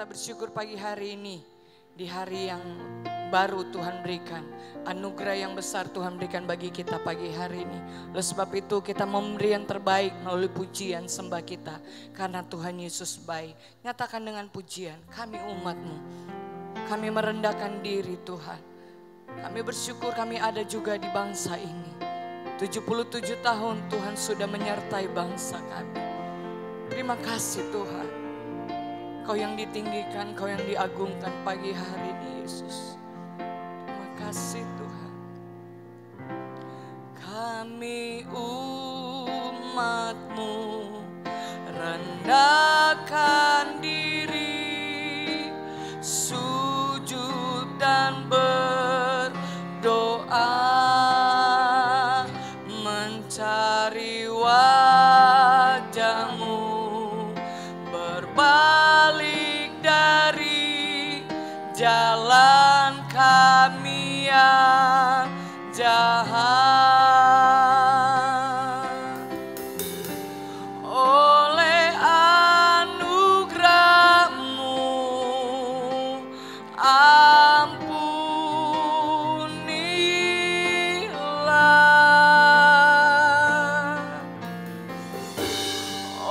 bersyukur pagi hari ini, di hari yang baru Tuhan berikan, anugerah yang besar Tuhan berikan bagi kita pagi hari ini. Oleh sebab itu kita memberi yang terbaik melalui pujian sembah kita, karena Tuhan Yesus baik. Nyatakan dengan pujian, kami umat-Mu, kami merendahkan diri Tuhan. Kami bersyukur kami ada juga di bangsa ini. 77 tahun Tuhan sudah menyertai bangsa kami. Terima kasih Tuhan. Kau yang ditinggikan, Kau yang diagungkan pagi hari ini Yesus. Terima kasih Tuhan. Kami umat-Mu rendahkan diri, sujud dan berdoa, mencari wajah-Mu, berbalik dari jalan kami yang jahat. Oleh anugerah-Mu ampunilah.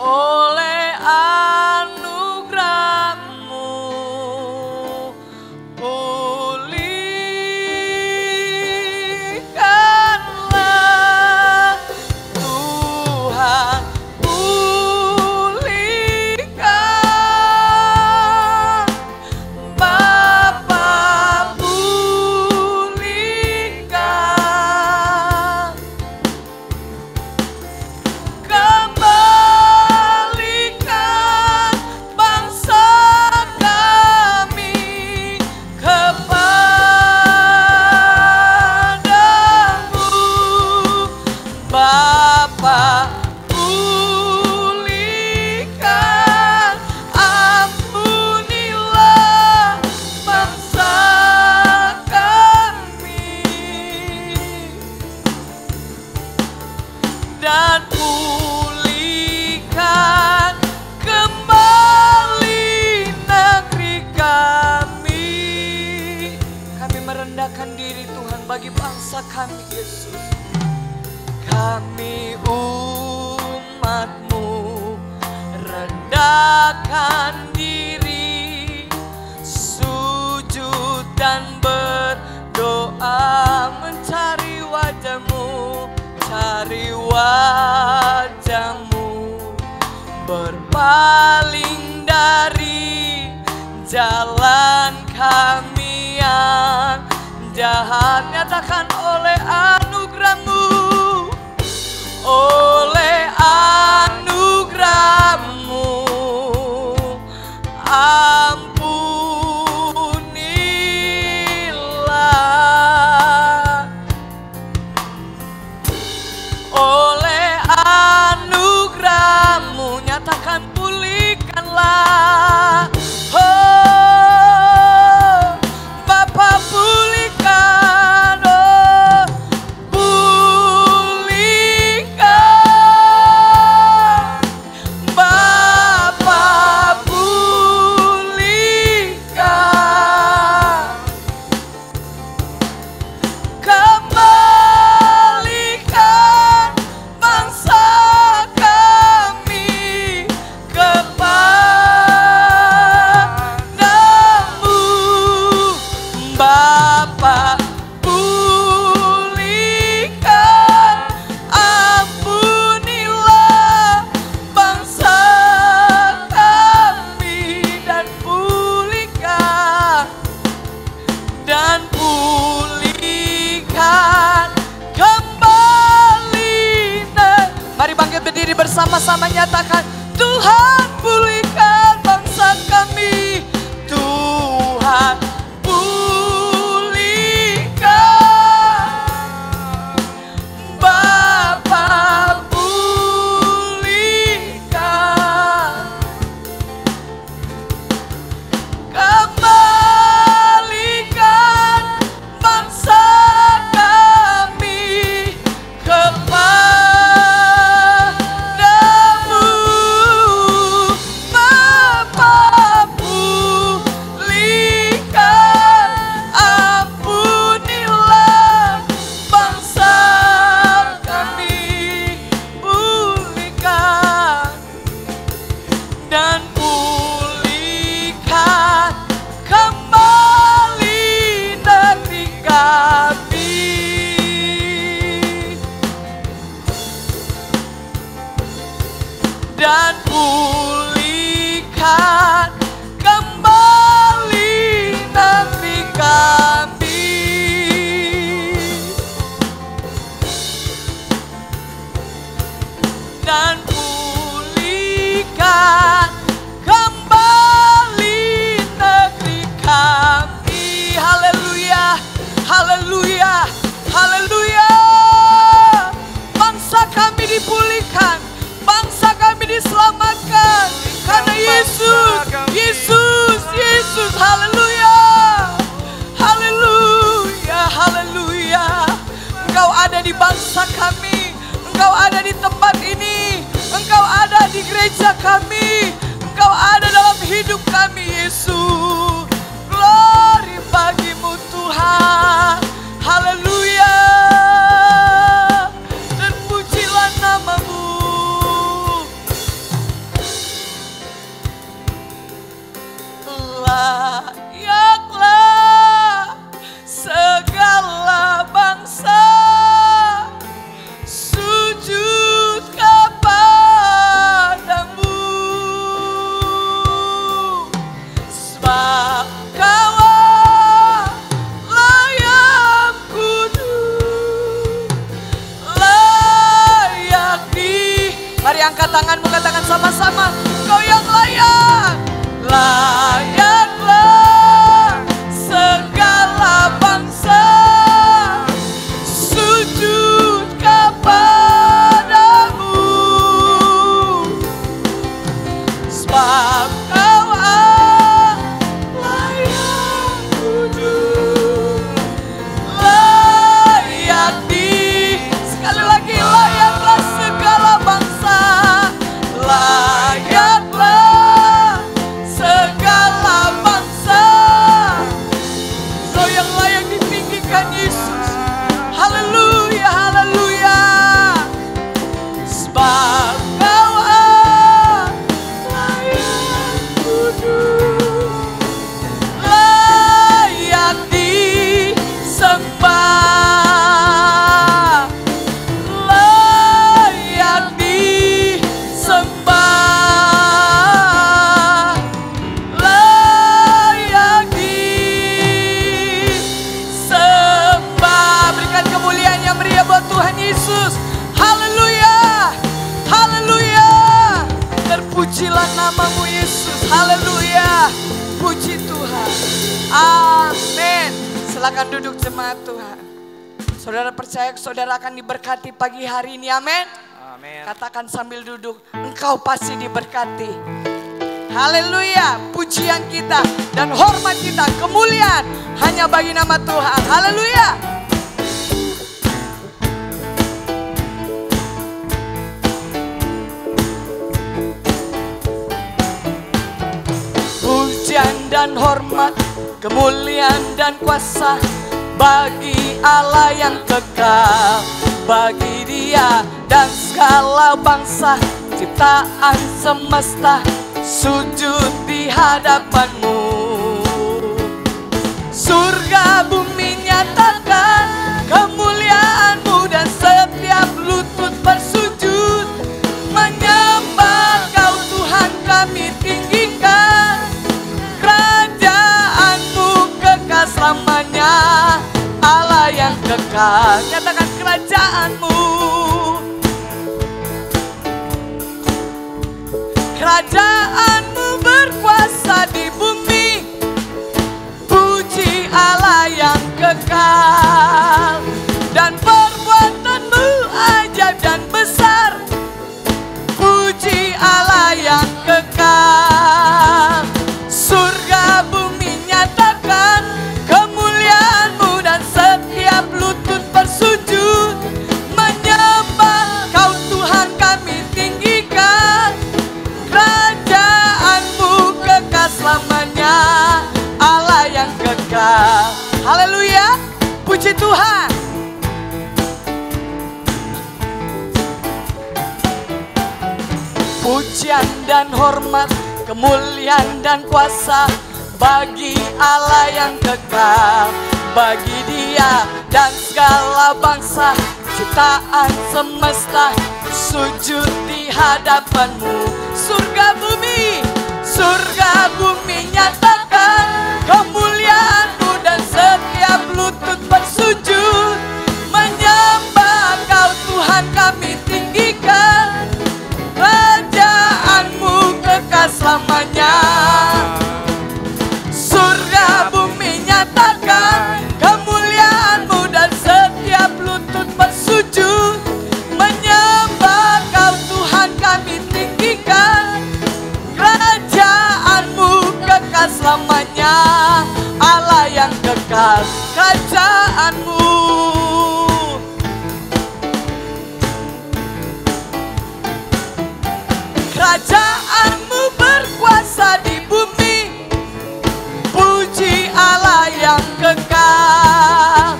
Oleh anugerah-Mu pulihkanlah Tuhan, pulihkan Bapa, pulihkan, kembalikan bangsa kami kepadamu. Bapa, pulihkan, ampunilah bangsa kami, dan pulihkan kembali negeri kami. Kami merendahkan diri Tuhan bagi bangsa kami Yesus. Kami umat-Mu rendahkan diri, sujud dan berdoa, mencari wajah-Mu, cari wajah-Mu, berpaling dari jalan kami yang jahat. Nyatakan oleh anugerah-Mu, oleh anugerah-Mu ampunilah. Oleh anugerah-Mu, nyatakan pulihkanlah. Oh, Bapa, pulihkan, oh, pulihkan Bapa, pulihkan, kembalikan bangsa kami kepadamu. Bapa, pulihkan, ampunilah bangsa kami, dan pulihkan kembali. Mari bangkit berdiri bersama-sama, nyatakan Tuhan, pulihkan bangsa kami. Tuhan, pulihkan Bapa, pulihkan, kembalikan bangsa kami kepadamu. Bapa, dan pulihkan kembali negeri kami. Dan pulihkan kembali negeri kami. Haleluya, haleluya, haleluya. Bangsa kami dipulihkan, bangsa kami diselamatkan karena Yesus, Yesus, Yesus. Haleluya, haleluya, haleluya. Engkau ada di bangsa kami, Engkau ada di tempat ini, Engkau ada di gereja kami, Engkau ada dalam hidup kami, Yesus. Glory bagimu Tuhan, haleluya. Dan pujilah namamu. Layaklah segala bangsa sujud kepadamu, sebab Kau layak kudus, layak di. Mari angkat tanganmu, katakan sama-sama, Kau yang layak. Layaklah segala bangsa sujud kepadamu, sebab Kau layak kudus, layak di. Sekali lagi, layaklah segala bangsa, layaklah segala bangsa. Kau yang layak ditinggikan, Yesus. Haleluya, haleluya. Sebab Kau layak kudus, layak disembah, layak disembah, layak disembah. Berikan kemuliaan yang meriah buat Tuhan Yesus. Haleluya, haleluya. Terpujilah namamu Yesus. Haleluya, puji Tuhan. Amin. Silakan duduk jemaat Tuhan. Saudara percaya saudara akan diberkati pagi hari ini, amin. Amin. Katakan sambil duduk, engkau pasti diberkati. Haleluya, pujian kita dan hormat kita, kemuliaan hanya bagi nama Tuhan. Haleluya. Pujian dan hormat, kemuliaan dan kuasa bagi Allah yang kekal, bagi Dia dan segala bangsa ciptaan semesta sujud di hadapan-Mu. Surga bumi nyatakan kemuliaan-Mu dan setiap lutut bersujud menyembah Kau Tuhan, kami tinggikan. Kerajaan-Mu kekal selamanya, Allah yang kekal. Nyatakan kerajaan-Mu. Kerajaan-Mu berkuasa di bumi, puji Allah yang kekal. Dan perbuatan-Mu ajaib dan besar, puji Allah yang kekal. Surga bumi nyatakan kemuliaan-Mu dan setiap lutut bersujud menyembah Kau Tuhan, kami tinggikan. Kerajaan-Mu kekal selamanya, Allah yang kekal. Haleluya, puji Tuhan. Pujian dan hormat, kemuliaan dan kuasa bagi Allah yang kekal, bagi Dia dan segala bangsa ciptaan semesta sujud di hadapan-Mu. Surga bumi nyatakan kemuliaan-Mu, dan setiap lutut bersujud menyembah Kau Tuhan, kami tinggikan. Kerajaan-Mu kekal selamanya. Surga bumi nyatakan kemuliaan-Mu, dan setiap lutut bersujud menyembah Kau Tuhan, kami tinggikan. Kerajaan-Mu kekal selamanya. Allah yang kekal, kerajaan-Mu. Kerajaan-Mu berkuasa di bumi. Puji Allah yang kekal.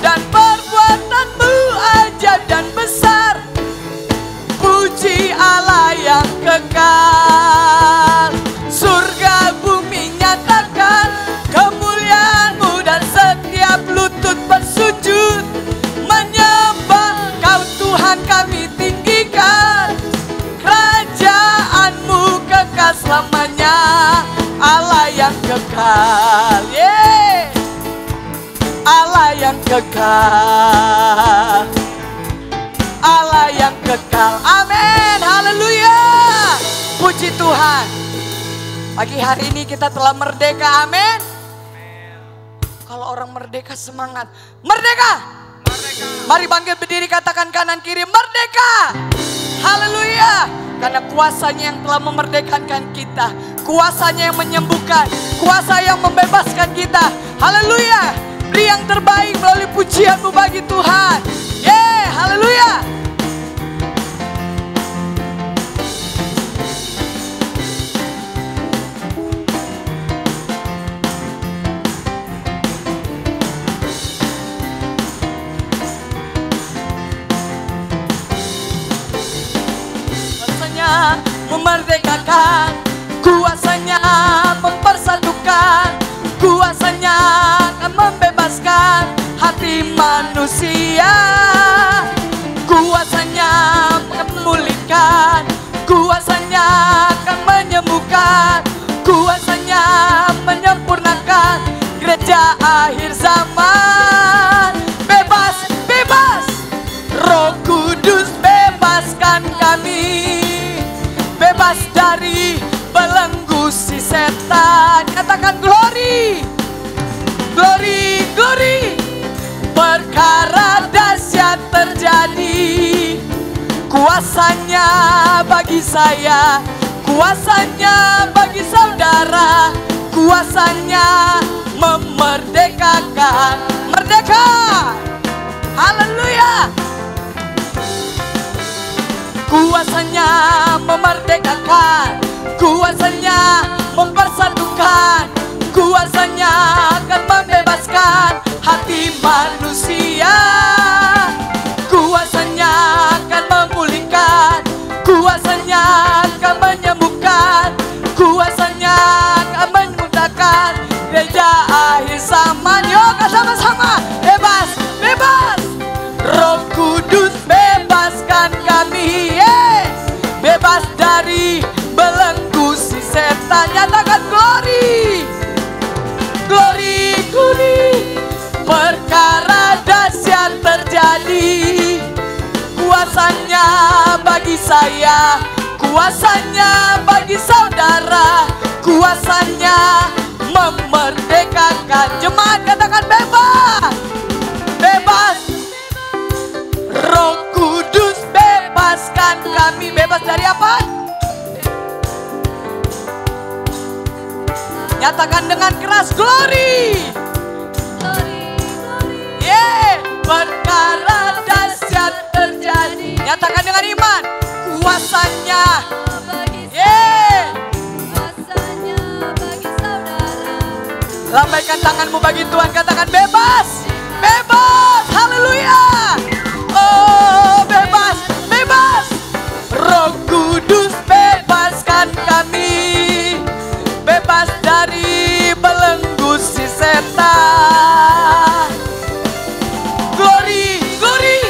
Dan perbuatan-Mu ajaib dan besar. Puji Allah yang kekal. Surga bumi nyatakan kemuliaan-Mu, dan setiap lutut bersujud menyembah Kau Tuhan, kami tinggikan. Kerajaan-Mu kekal selamanya. Allah yang kekal, Allah yang kekal, Allah yang kekal. Amin, haleluya. Puji Tuhan. Pagi hari ini kita telah merdeka, amin. Kalau orang merdeka semangat, merdeka. Mari bangkit berdiri, katakan kanan kiri, merdeka. Haleluya. Karena kuasanya yang telah memerdekakan kita. Kuasanya yang menyembuhkan. Kuasa yang membebaskan kita. Haleluya. Beri yang terbaik melalui pujian-Mu bagi Tuhan. Haleluya. Memerdekakan, kuasanya mempersatukan, kuasanya akan membebaskan hati manusia, kuasanya akan memulihkan, kuasanya akan menyembuhkan, kuasanya menyempurnakan gereja akhir zaman. Bebas, bebas, Roh Kudus bebaskan kami. Bebas dari belenggu si setan. Katakan glory, glory, glory. Perkara dahsyat terjadi. Kuasanya bagi saya, kuasanya bagi saudara, kuasanya memerdekakan. Merdeka, haleluya. Kuasanya memerdekakan, kuasanya mempersatukan, kuasanya akan membebaskan hati manusia, kuasanya akan memulihkan, kuasanya akan menyembuhkan, kuasanya akan memudahkan gereja akhir zaman. Yuk sama-sama, bebas, bebas. Roh Kudus bebaskan kami, bebas dari belenggu si setan. Nyatakan glory, glory, glory. Perkara dahsyat terjadi. Kuasanya bagi saya, kuasanya bagi saudara, kuasanya memerdekakan. Jemaat katakan bebas, bebas. Roh Kudus bebaskan kami. Bebas dari apa? Nyatakan dengan keras, glory, perkara dahsyat terjadi. Nyatakan dengan iman, kuasanya, kuasanya bagi saudara. Lambaikan tanganmu bagi Tuhan, katakan bebas, bebas, haleluya. Oh, bebas, bebas. Roh Kudus bebaskan kami. Bebas dari belenggu si setan. Glory, glory.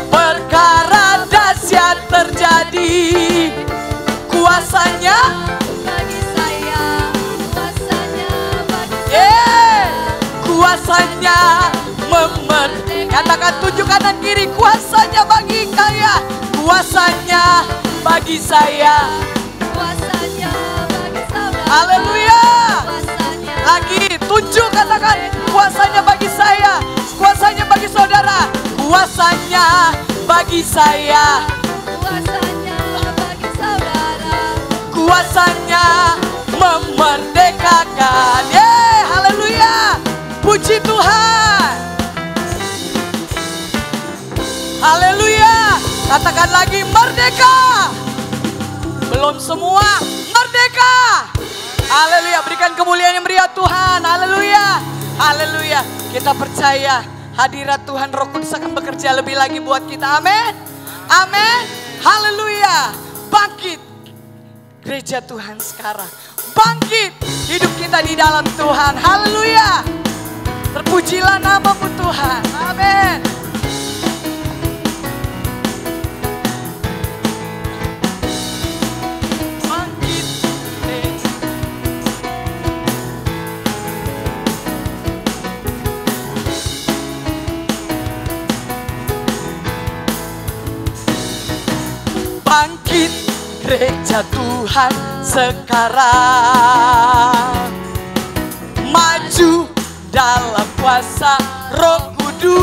Perkara dahsyat terjadi. kuasanya bagi saya, kuasanya bagi saya, kuasanya katakan tunjuk kanan kiri, kuasanya bagi kaya, kuasanya bagi saya, kuasanya bagi saudara. Haleluya. Kuasanya Lagi tunjuk, katakan kuasanya bagi saya, kuasanya bagi saudara, kuasanya bagi saya, kuasanya bagi saudara. kuasanya memerdekakan. Haleluya. Puji Tuhan. Haleluya. Katakan lagi, merdeka. Belum semua, merdeka. Haleluya. Berikan kemuliaan yang meriah Tuhan. Haleluya. Haleluya. Kita percaya hadirat Tuhan Roh Kudus akan bekerja lebih lagi buat kita. Amin. Amin. Haleluya. Bangkit gereja Tuhan sekarang. Bangkit hidup kita di dalam Tuhan. Haleluya. Terpujilah nama-Mu Tuhan. Amin. Bangkit. Bangkit gereja Tuhan sekarang. Maju dalam kuasa Roh Kudus.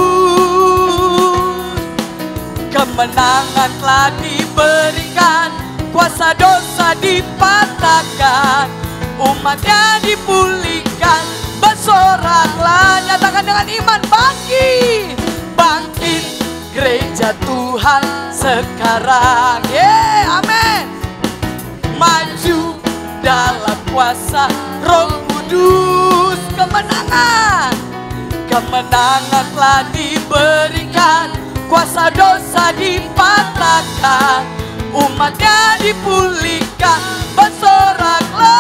Kemenangan telah diberikan, kuasa dosa dipatahkan, umatnya dipulihkan. Bersoraklah, nyatakan dengan iman, bangkit. Bangkit gereja Tuhan sekarang. Amin. Maju dalam kuasa Roh Kudus. Kemenangan, kemenangan telah diberikan, kuasa dosa dipatahkan, umatnya dipulihkan. Bersoraklah,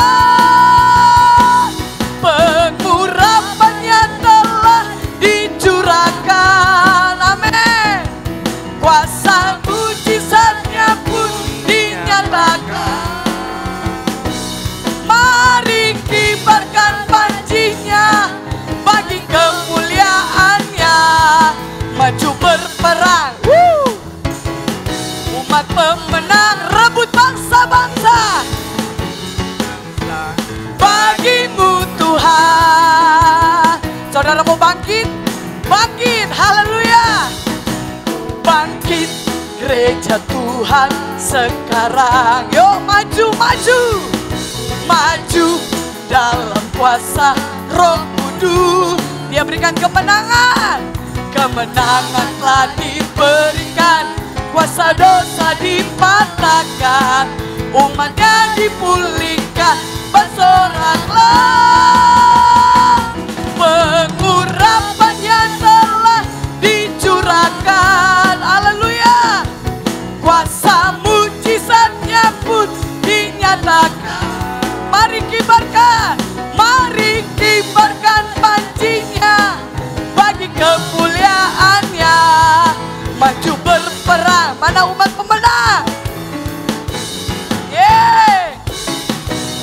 pengurapannya telah dicurahkan. Amin. Kuasa mujizatnya pun dinyatakan. Mari kibarkan pancinya bagi kemuliaannya. Maju berperang, umat pemenang, rebut bangsa-bangsa. Bagimu Tuhan. Saudara mau bangkit? Bangkit, haleluya. Bangkit gereja Tuhan sekarang. Yuk maju, maju. Maju dalam kuasa Roh Kudus. Dia berikan kemenangan. Kemenangan telah diberikan, kuasa dosa dipatahkan, umatnya dipulihkan. Bersoraklah, pengurapannya telah dicurahkan. Haleluya. Kuasa mujizatnya pun dinyatakan. Mari kibarkan, mari kibarkan pancinya bagi kemuliaannya. Maju berperang, mana umat pemenang?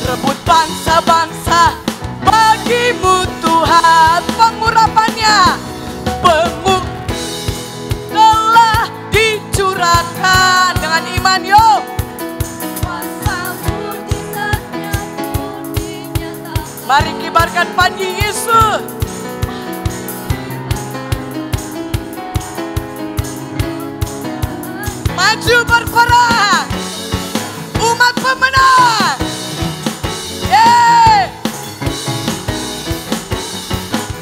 Rebut bangsa-bangsa bagimu Tuhan. Pengurapannya telah dicurahkan. Dengan iman yuk. Mari kibarkan panji Yesus. Maju berperang, umat pemenang.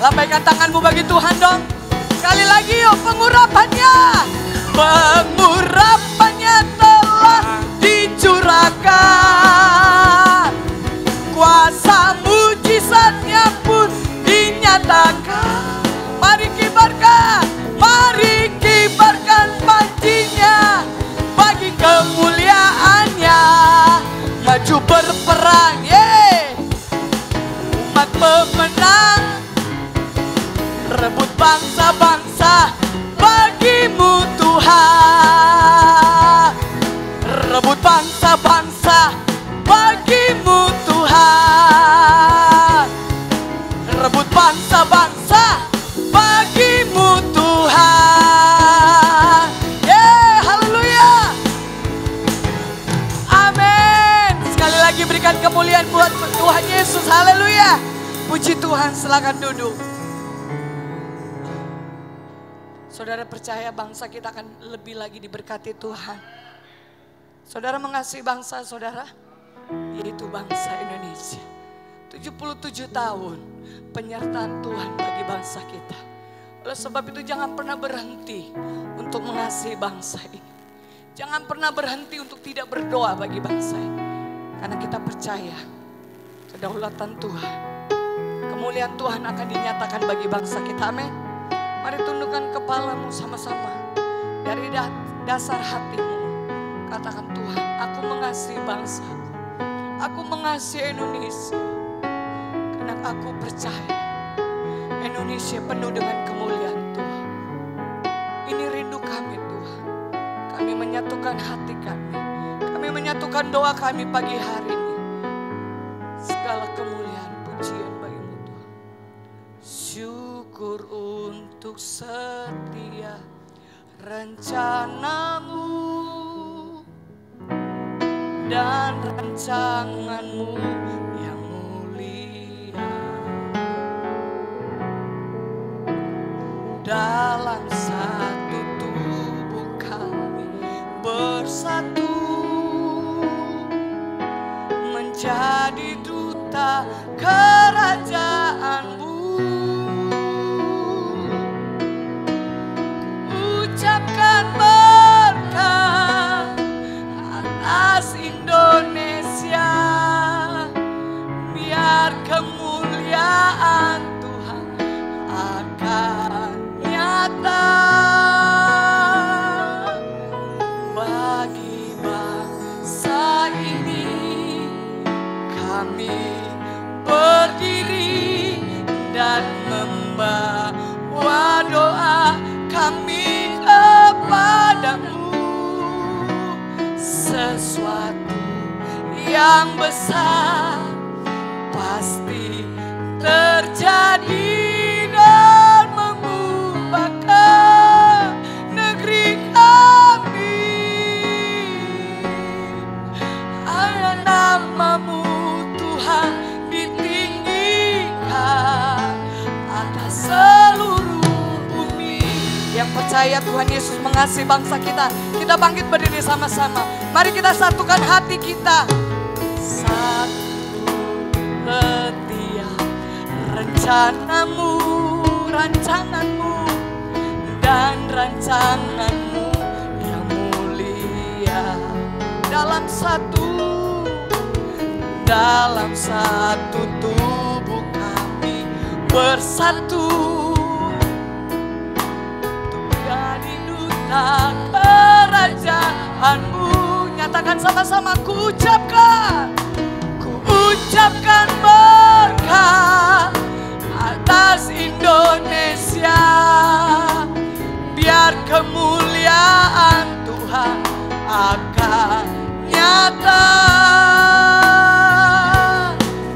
Lambaikan tanganmu bagi Tuhan dong. Sekali lagi yuk, pengurapannya. Pengurapannya telah dicurahkan, kuasa mujizatnya pun dinyatakan. Mari kibarkan, mari kibarkan pancinya bagi kemuliaannya. Maju berperang, umat pemenang, rebut bangsa-bangsa bagimu Tuhan. Rebut bangsa-bangsa bagimu Tuhan. Rebut bangsa-bangsa bagimu Tuhan. Haleluya. Amin. Sekali lagi berikan kemuliaan buat Tuhan Yesus. Haleluya. Puji Tuhan, silakan duduk. Saudara percaya bangsa kita akan lebih lagi diberkati Tuhan. Saudara mengasihi bangsa saudara, yaitu bangsa Indonesia. 77 tahun penyertaan Tuhan bagi bangsa kita. Oleh sebab itu jangan pernah berhenti untuk mengasihi bangsa ini. Jangan pernah berhenti untuk tidak berdoa bagi bangsa ini. Karena kita percaya kedaulatan Tuhan, kemuliaan Tuhan akan dinyatakan bagi bangsa kita. Amin. Mari tundukkan kepalamu sama-sama. Dari dasar hatimu katakan, Tuhan, aku mengasihi bangsa, aku mengasihi Indonesia. Karena aku percaya Indonesia penuh dengan kemuliaan Tuhan. Ini rindu kami Tuhan. Kami menyatukan hati kami. Kami menyatukan doa kami pagi hari ini. Segala kemuliaan pujian bagimu Tuhan. Syukur untuk setia rencanamu dan rancanganmu yang mulia. Dalam satu tubuh kami bersatu, menjadi duta kerajaanmu. Ucapkan berkat atas Indonesia, biar kemuliaan Tuhan akan nyata bagi bangsa ini. Kami berdiri dan membawa doa kami kepadamu. Sesuatu yang besar pasti terjadi dan mengubahkan negeri kami. Hanya namamu Tuhan ditinggikan atas seluruh bumi. Yang percaya Tuhan Yesus mengasihi bangsa kita, kita bangkit berdiri sama-sama. Mari kita satukan hati kita. Satu setiap rencanamu, rancanganmu, dan rancanganmu yang mulia. Dalam satu tubuh kami bersatu, jadi duta kerajaanmu. Nyatakan sama-sama, ku ucapkan berkat atas Indonesia, biar kemuliaan Tuhan akan nyata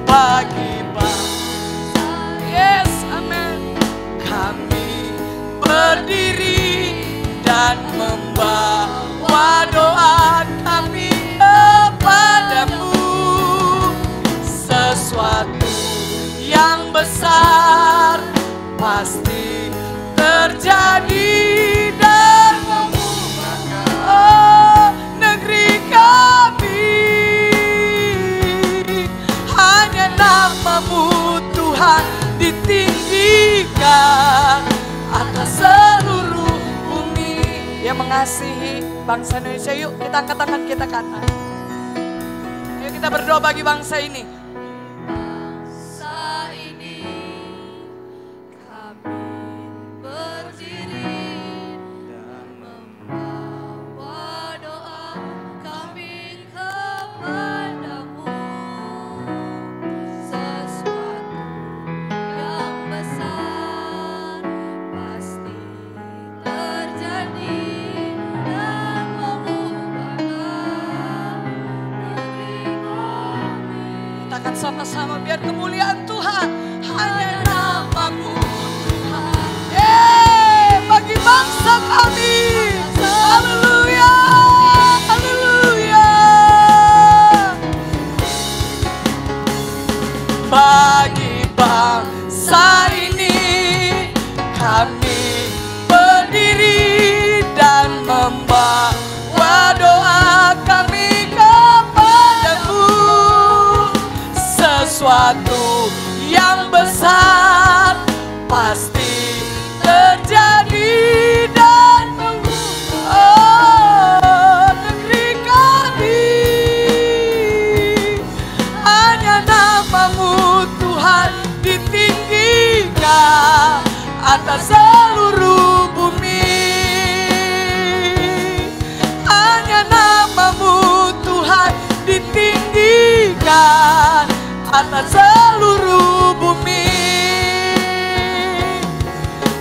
bagi bangsa. Yes, amen. Kami berdiri dan membawa doa kami kepadamu. Sesuatu yang besar pasti terjadi dan mengubahkan negeri kami. Hanya namamu Tuhan ditinggikan atas seluruh bumi. Yang mengasihi bangsa Indonesia, yuk kita angkat tangan kita ke atas. Yuk kita berdoa bagi bangsa ini. katakan sama-sama biar kemuliaan Tuhan hanya nama-Mu Tuhan. Bagi bangsa kami. Haleluya, haleluya. Bagi bangsa ini kami berdiri dan membawa doa kami kepadamu. Sesuatu yang besar pasti terjadi dan mengubah negeri kami. Hanya nama-Mu Tuhan ditinggikan atas seluruh bumi. Hanya nama-Mu Tuhan ditinggikan atas seluruh bumi.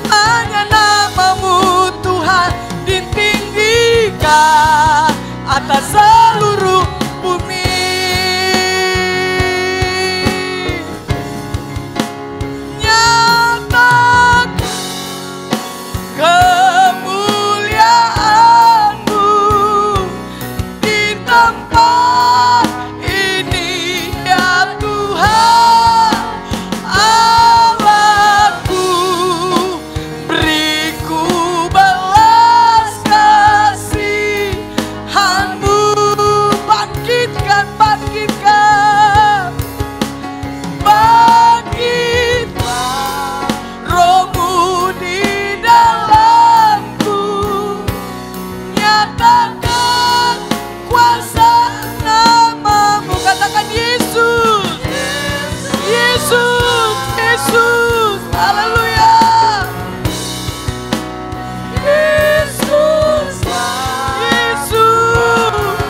Hanya nama-Mu Tuhan ditinggikan atas seluruh bumi. Nyatakan kemuliaan-Mu di tempat ini ya Tuhan Allahku. Beriku balas kasihan-Mu. Bangkitkan, bangkitkan, bangkitlah Roh-Mu di dalamku. Nyatakan kuasa nama-Mu. Katakan Yesus, Yesus, Yesus, haleluya. Yesus, Yesus,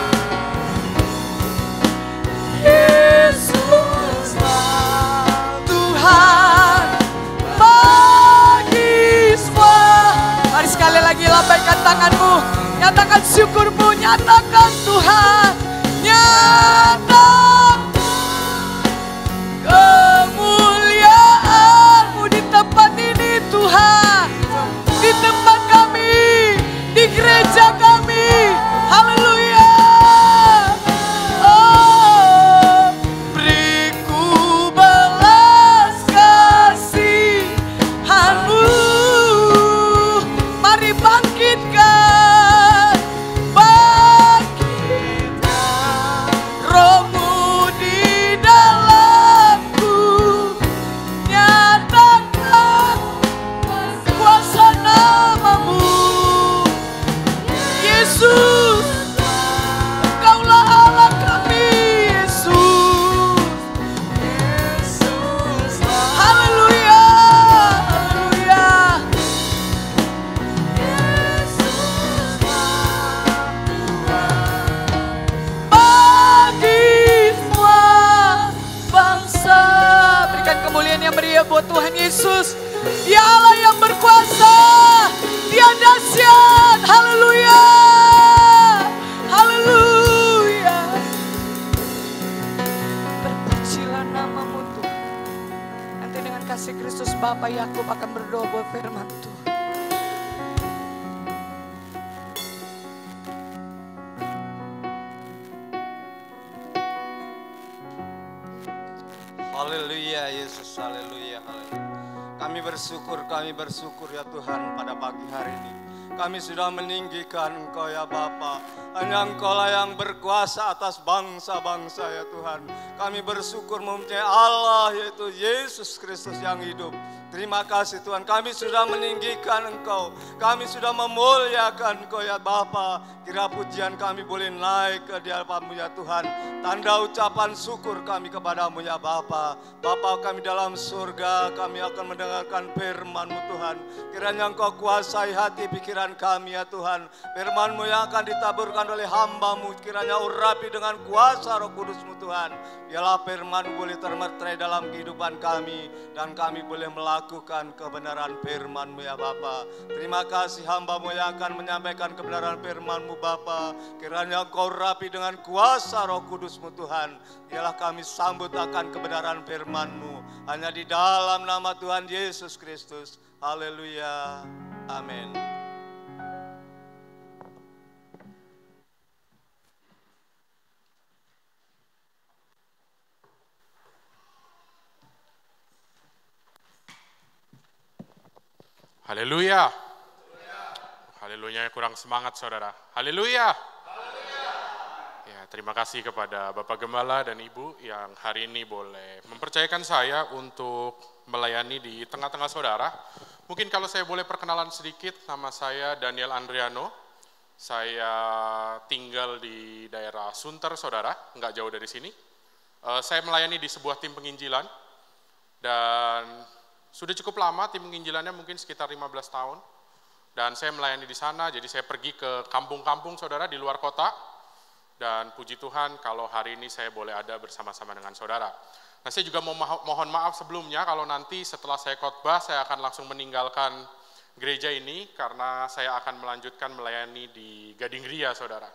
Yesuslah Tuhan bagi semua. Mari sekali lagi lambaikan tanganmu, nyatakan syukurmu, nyatakan Tuhan, nyatakan kemuliaan-Mu di tempat ini Tuhan, di tempat kami, di gereja kami. Haleluya. Oh, beriku balas kasihan-Mu. Mari bangkitkan, bangkitkan Roh-Mu di dalamku. Nyatakan kuasa nama-Mu. Yesus, Engkaulah Allah kami, Yesus. Haleluya, haleluya. Bagi semua bangsa, berikan kemuliaan yang meriah buat Tuhan Yesus. Dia Allah yang berkuasa, Dia dahsyat. Haleluya, haleluya. Terpujilah nama-Mu Tuhan. Nanti dengan kasih Kristus Bapa Yakub akan berdoa buat firman Tuhan. Haleluya Yesus, haleluya, haleluya. Kami bersyukur ya Tuhan pada pagi hari ini. Kami sudah meninggikan Engkau ya Bapa. Hanya Engkaulah yang berkuasa atas bangsa-bangsa ya Tuhan. Kami bersyukur mempunyai Allah yaitu Yesus Kristus yang hidup. Terima kasih Tuhan, kami sudah meninggikan Engkau. Kami sudah memuliakan Engkau ya Bapa. Kira pujian kami boleh naik ke hadapan-Mu ya Tuhan. Tanda ucapan syukur kami kepadamu ya Bapa. Bapa kami dalam surga, kami akan mendengarkan firman-Mu Tuhan. Kiranya Engkau kuasai hati pikiran kami ya Tuhan. Firman-Mu yang akan ditaburkan oleh hamba-Mu, kiranya urapi dengan kuasa Roh Kudus-Mu Tuhan. Biarlah firman-Mu boleh termeterai dalam kehidupan kami, dan kami boleh melakukan melakukan kebenaran firman-Mu ya Bapa. Terima kasih hamba-Mu yang akan menyampaikan kebenaran firman-Mu Bapa. Kiranya Engkau rapi dengan kuasa Roh Kudus-Mu Tuhan. Biarlah kami sambut akan kebenaran firman-Mu. Hanya di dalam nama Tuhan Yesus Kristus. Haleluya. Amin. Haleluya. Haleluya, kurang semangat saudara. Haleluya. Ya, terima kasih kepada Bapak Gembala dan Ibu yang hari ini boleh mempercayakan saya untuk melayani di tengah-tengah saudara. Mungkin kalau saya boleh perkenalan sedikit, nama saya Daniel Andriano. Saya tinggal di daerah Sunter saudara, nggak jauh dari sini. Saya melayani di sebuah tim penginjilan dan sudah cukup lama, tim penginjilannya mungkin sekitar 15 tahun. Dan saya melayani di sana, jadi saya pergi ke kampung-kampung saudara di luar kota. Dan puji Tuhan kalau hari ini saya boleh ada bersama-sama dengan saudara. Nah, saya juga mohon maaf sebelumnya kalau nanti setelah saya khotbah, saya akan langsung meninggalkan gereja ini karena saya akan melanjutkan melayani di Gading Ria saudara.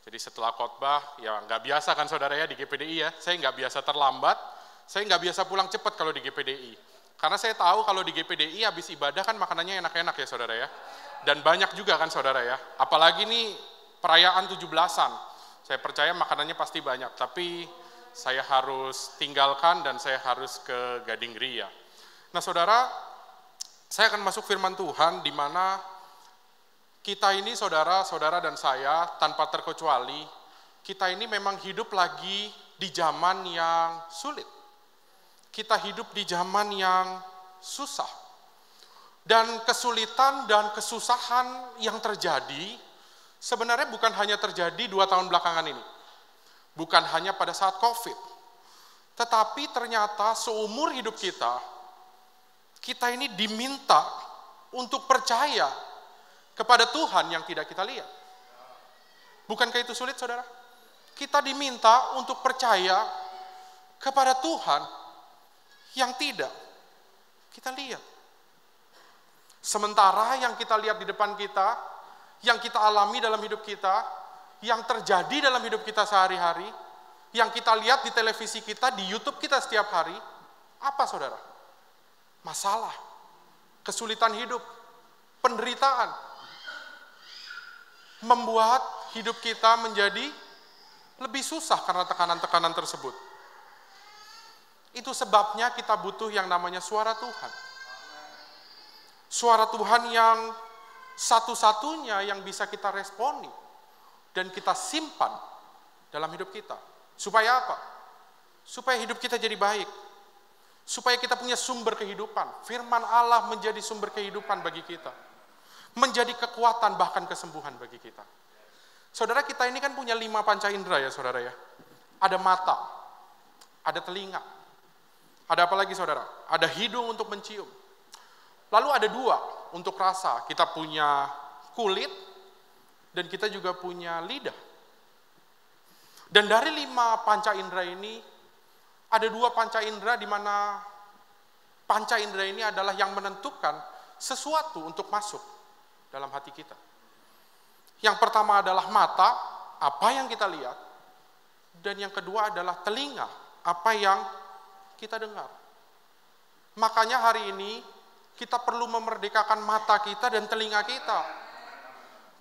Jadi setelah khotbah, ya nggak biasa kan saudara ya di GPDI ya, saya nggak biasa terlambat, saya nggak biasa pulang cepat kalau di GPDI. Karena saya tahu kalau di GPDI habis ibadah kan makanannya enak-enak ya saudara ya. Dan banyak juga kan saudara ya. Apalagi nih perayaan 17-an. Saya percaya makanannya pasti banyak. Tapi saya harus tinggalkan dan saya harus ke Gading Ria. Nah saudara, saya akan masuk firman Tuhan di mana kita ini saudara-saudara dan saya tanpa terkecuali, kita ini memang hidup lagi di zaman yang sulit. Kita hidup di zaman yang susah. Dan kesulitan dan kesusahan yang terjadi, sebenarnya bukan hanya terjadi 2 tahun belakangan ini. Bukan hanya pada saat COVID. Tetapi ternyata seumur hidup kita ini diminta untuk percaya kepada Tuhan yang tidak kita lihat. Bukankah itu sulit saudara? Kita diminta untuk percaya kepada Tuhan yang tidak kita lihat. Sementara yang kita lihat di depan kita, yang kita alami dalam hidup kita, yang terjadi dalam hidup kita sehari-hari, yang kita lihat di televisi kita, di YouTube kita setiap hari, apa saudara? Masalah, kesulitan hidup, penderitaan, membuat hidup kita menjadi lebih susah karena tekanan-tekanan tersebut. Itu sebabnya kita butuh yang namanya suara Tuhan. Suara Tuhan yang satu-satunya yang bisa kita responi dan kita simpan dalam hidup kita. Supaya apa? Supaya hidup kita jadi baik. Supaya kita punya sumber kehidupan. Firman Allah menjadi sumber kehidupan bagi kita. Menjadi kekuatan bahkan kesembuhan bagi kita. Saudara, kita ini kan punya 5 panca indera ya saudara ya. Ada mata, ada telinga, ada apa lagi saudara? Ada hidung untuk mencium. Lalu ada 2 untuk rasa. Kita punya kulit dan kita juga punya lidah. Dan dari 5 panca indera ini, ada 2 panca indera di mana panca indera ini adalah yang menentukan sesuatu untuk masuk dalam hati kita. Yang pertama adalah mata, apa yang kita lihat. Dan yang kedua adalah telinga, apa yang kita dengar. Makanya hari ini kita perlu memerdekakan mata kita dan telinga kita.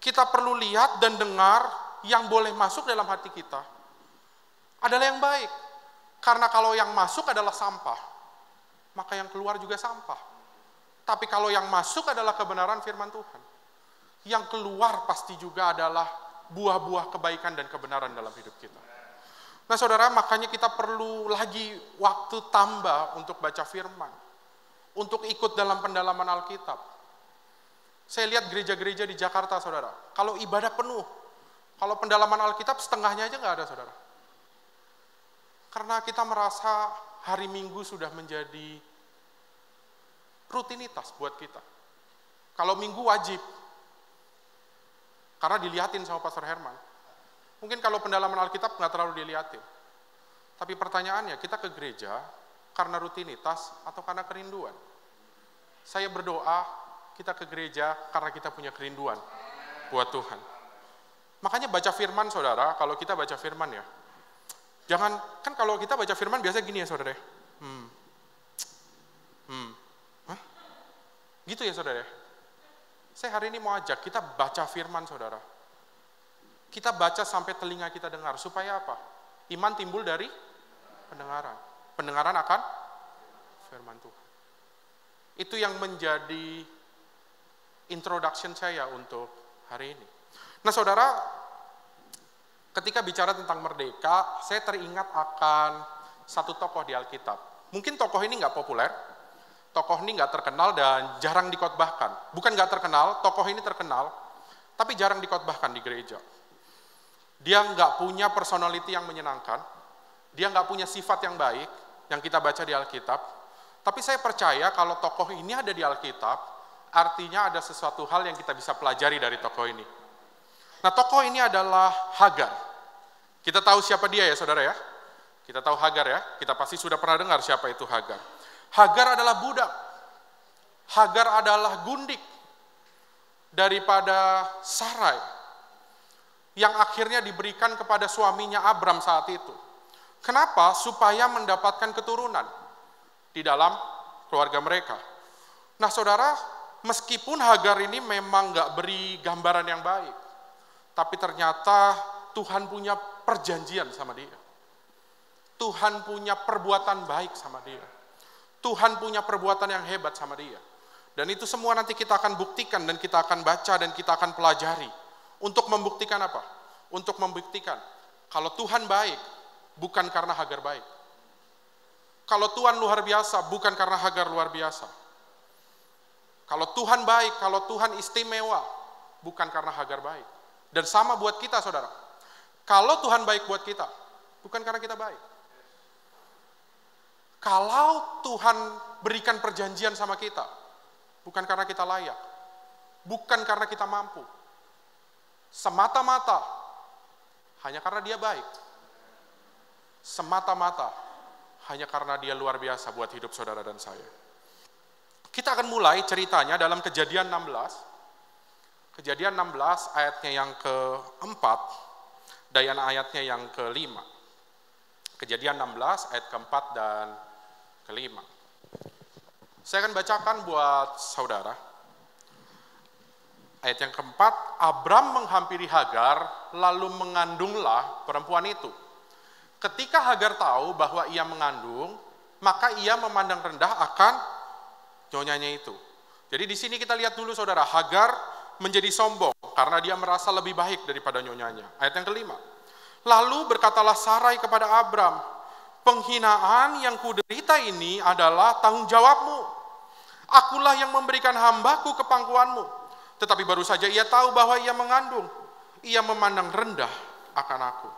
Kita perlu lihat dan dengar yang boleh masuk dalam hati kita adalah yang baik. Karena kalau yang masuk adalah sampah, maka yang keluar juga sampah. Tapi kalau yang masuk adalah kebenaran firman Tuhan, yang keluar pasti juga adalah buah-buah kebaikan dan kebenaran dalam hidup kita. Nah saudara, makanya kita perlu lagi waktu tambah untuk baca firman. Untuk ikut dalam pendalaman Alkitab. Saya lihat gereja-gereja di Jakarta saudara. Kalau ibadah penuh. Kalau pendalaman Alkitab setengahnya aja nggak ada saudara. Karena kita merasa hari Minggu sudah menjadi rutinitas buat kita. Kalau Minggu wajib. Karena dilihatin sama Pastor Herman. Mungkin kalau pendalaman Alkitab nggak terlalu dilihatin. Tapi pertanyaannya, kita ke gereja karena rutinitas atau karena kerinduan? Saya berdoa, kita ke gereja karena kita punya kerinduan buat Tuhan. Makanya baca firman, saudara, kalau kita baca firman ya, jangan, kan kalau kita baca firman biasa gini ya saudara ya. Hah? Gitu ya saudara ya. Saya hari ini mau ajak kita baca firman saudara. Kita baca sampai telinga kita dengar. Supaya apa? Iman timbul dari pendengaran. Pendengaran akan firman Tuhan. Itu yang menjadi introduction saya untuk hari ini. Nah saudara, ketika bicara tentang merdeka, saya teringat akan satu tokoh di Alkitab. Mungkin tokoh ini nggak populer, tokoh ini nggak terkenal dan jarang dikotbahkan. Bukan nggak terkenal, tokoh ini terkenal, tapi jarang dikotbahkan di gereja. Dia nggak punya personality yang menyenangkan, dia nggak punya sifat yang baik, yang kita baca di Alkitab. Tapi saya percaya kalau tokoh ini ada di Alkitab, artinya ada sesuatu hal yang kita bisa pelajari dari tokoh ini. Nah, tokoh ini adalah Hagar. Kita tahu siapa dia ya, saudara ya? Kita tahu Hagar ya, kita pasti sudah pernah dengar siapa itu Hagar. Hagar adalah budak. Hagar adalah gundik daripada Sarai yang akhirnya diberikan kepada suaminya Abram saat itu. Kenapa? Supaya mendapatkan keturunan di dalam keluarga mereka. Nah saudara, meskipun Hagar ini memang nggak beri gambaran yang baik, tapi ternyata Tuhan punya perjanjian sama dia. Tuhan punya perbuatan baik sama dia. Tuhan punya perbuatan yang hebat sama dia. Dan itu semua nanti kita akan buktikan dan kita akan baca dan kita akan pelajari. Untuk membuktikan apa? Untuk membuktikan kalau Tuhan baik, bukan karena Hagar baik. Kalau Tuhan luar biasa, bukan karena Hagar luar biasa. Kalau Tuhan baik, kalau Tuhan istimewa, bukan karena Hagar baik. Dan sama buat kita, saudara. Kalau Tuhan baik buat kita, bukan karena kita baik. Kalau Tuhan berikan perjanjian sama kita, bukan karena kita layak. Bukan karena kita mampu. Semata-mata hanya karena dia baik. Semata-mata hanya karena dia luar biasa buat hidup saudara dan saya. Kita akan mulai ceritanya dalam Kejadian 16. Kejadian 16 ayatnya yang keempat dan ayatnya yang kelima. Kejadian 16 ayat keempat dan kelima. Saya akan bacakan buat saudara. Ayat yang keempat, Abram menghampiri Hagar, lalu mengandunglah perempuan itu. Ketika Hagar tahu bahwa ia mengandung, maka ia memandang rendah akan nyonyanya itu. Jadi di sini kita lihat dulu saudara, Hagar menjadi sombong karena dia merasa lebih baik daripada nyonyanya. Ayat yang kelima, lalu berkatalah Sarai kepada Abram, penghinaan yang kuderita ini adalah tanggung jawabmu. Akulah yang memberikan hambaku ke pangkuanmu. Tetapi baru saja ia tahu bahwa ia mengandung. Ia memandang rendah akan aku.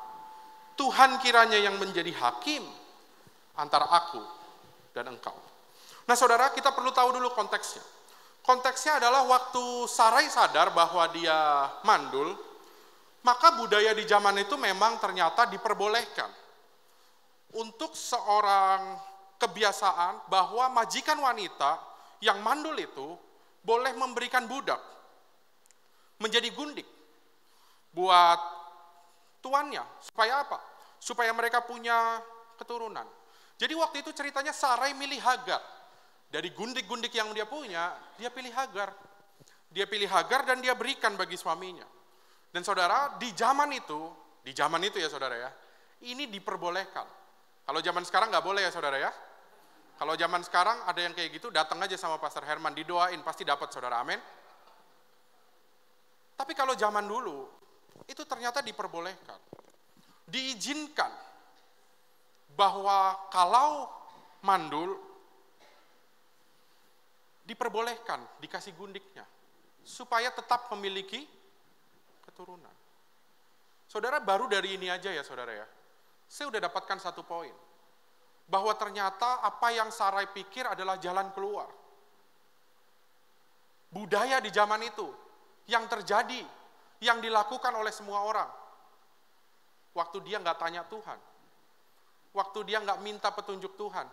Tuhan kiranya yang menjadi hakim antara aku dan engkau. Nah saudara, kita perlu tahu dulu konteksnya. Konteksnya adalah waktu Sarai sadar bahwa dia mandul, maka budaya di zaman itu memang ternyata diperbolehkan. Untuk seorang kebiasaan bahwa majikan wanita yang mandul itu boleh memberikan budak menjadi gundik buat tuannya. Supaya apa? Supaya mereka punya keturunan. Jadi waktu itu ceritanya Sarai milih Hagar. Dari gundik-gundik yang dia punya, dia pilih Hagar. Dia pilih Hagar dan dia berikan bagi suaminya. Dan saudara, di zaman itu ya saudara ya, ini diperbolehkan. Kalau zaman sekarang nggak boleh ya saudara ya. Kalau zaman sekarang ada yang kayak gitu, datang aja sama Pastor Herman, didoain, pasti dapat saudara, amin. Tapi kalau zaman dulu, itu ternyata diperbolehkan. Diizinkan bahwa kalau mandul, diperbolehkan, dikasih gundiknya, supaya tetap memiliki keturunan. Saudara, baru dari ini aja ya saudara ya, saya udah dapatkan satu poin. Bahwa ternyata apa yang Sarai pikir adalah jalan keluar. Budaya di zaman itu, yang terjadi, yang dilakukan oleh semua orang. Waktu dia nggak tanya Tuhan. Waktu dia nggak minta petunjuk Tuhan.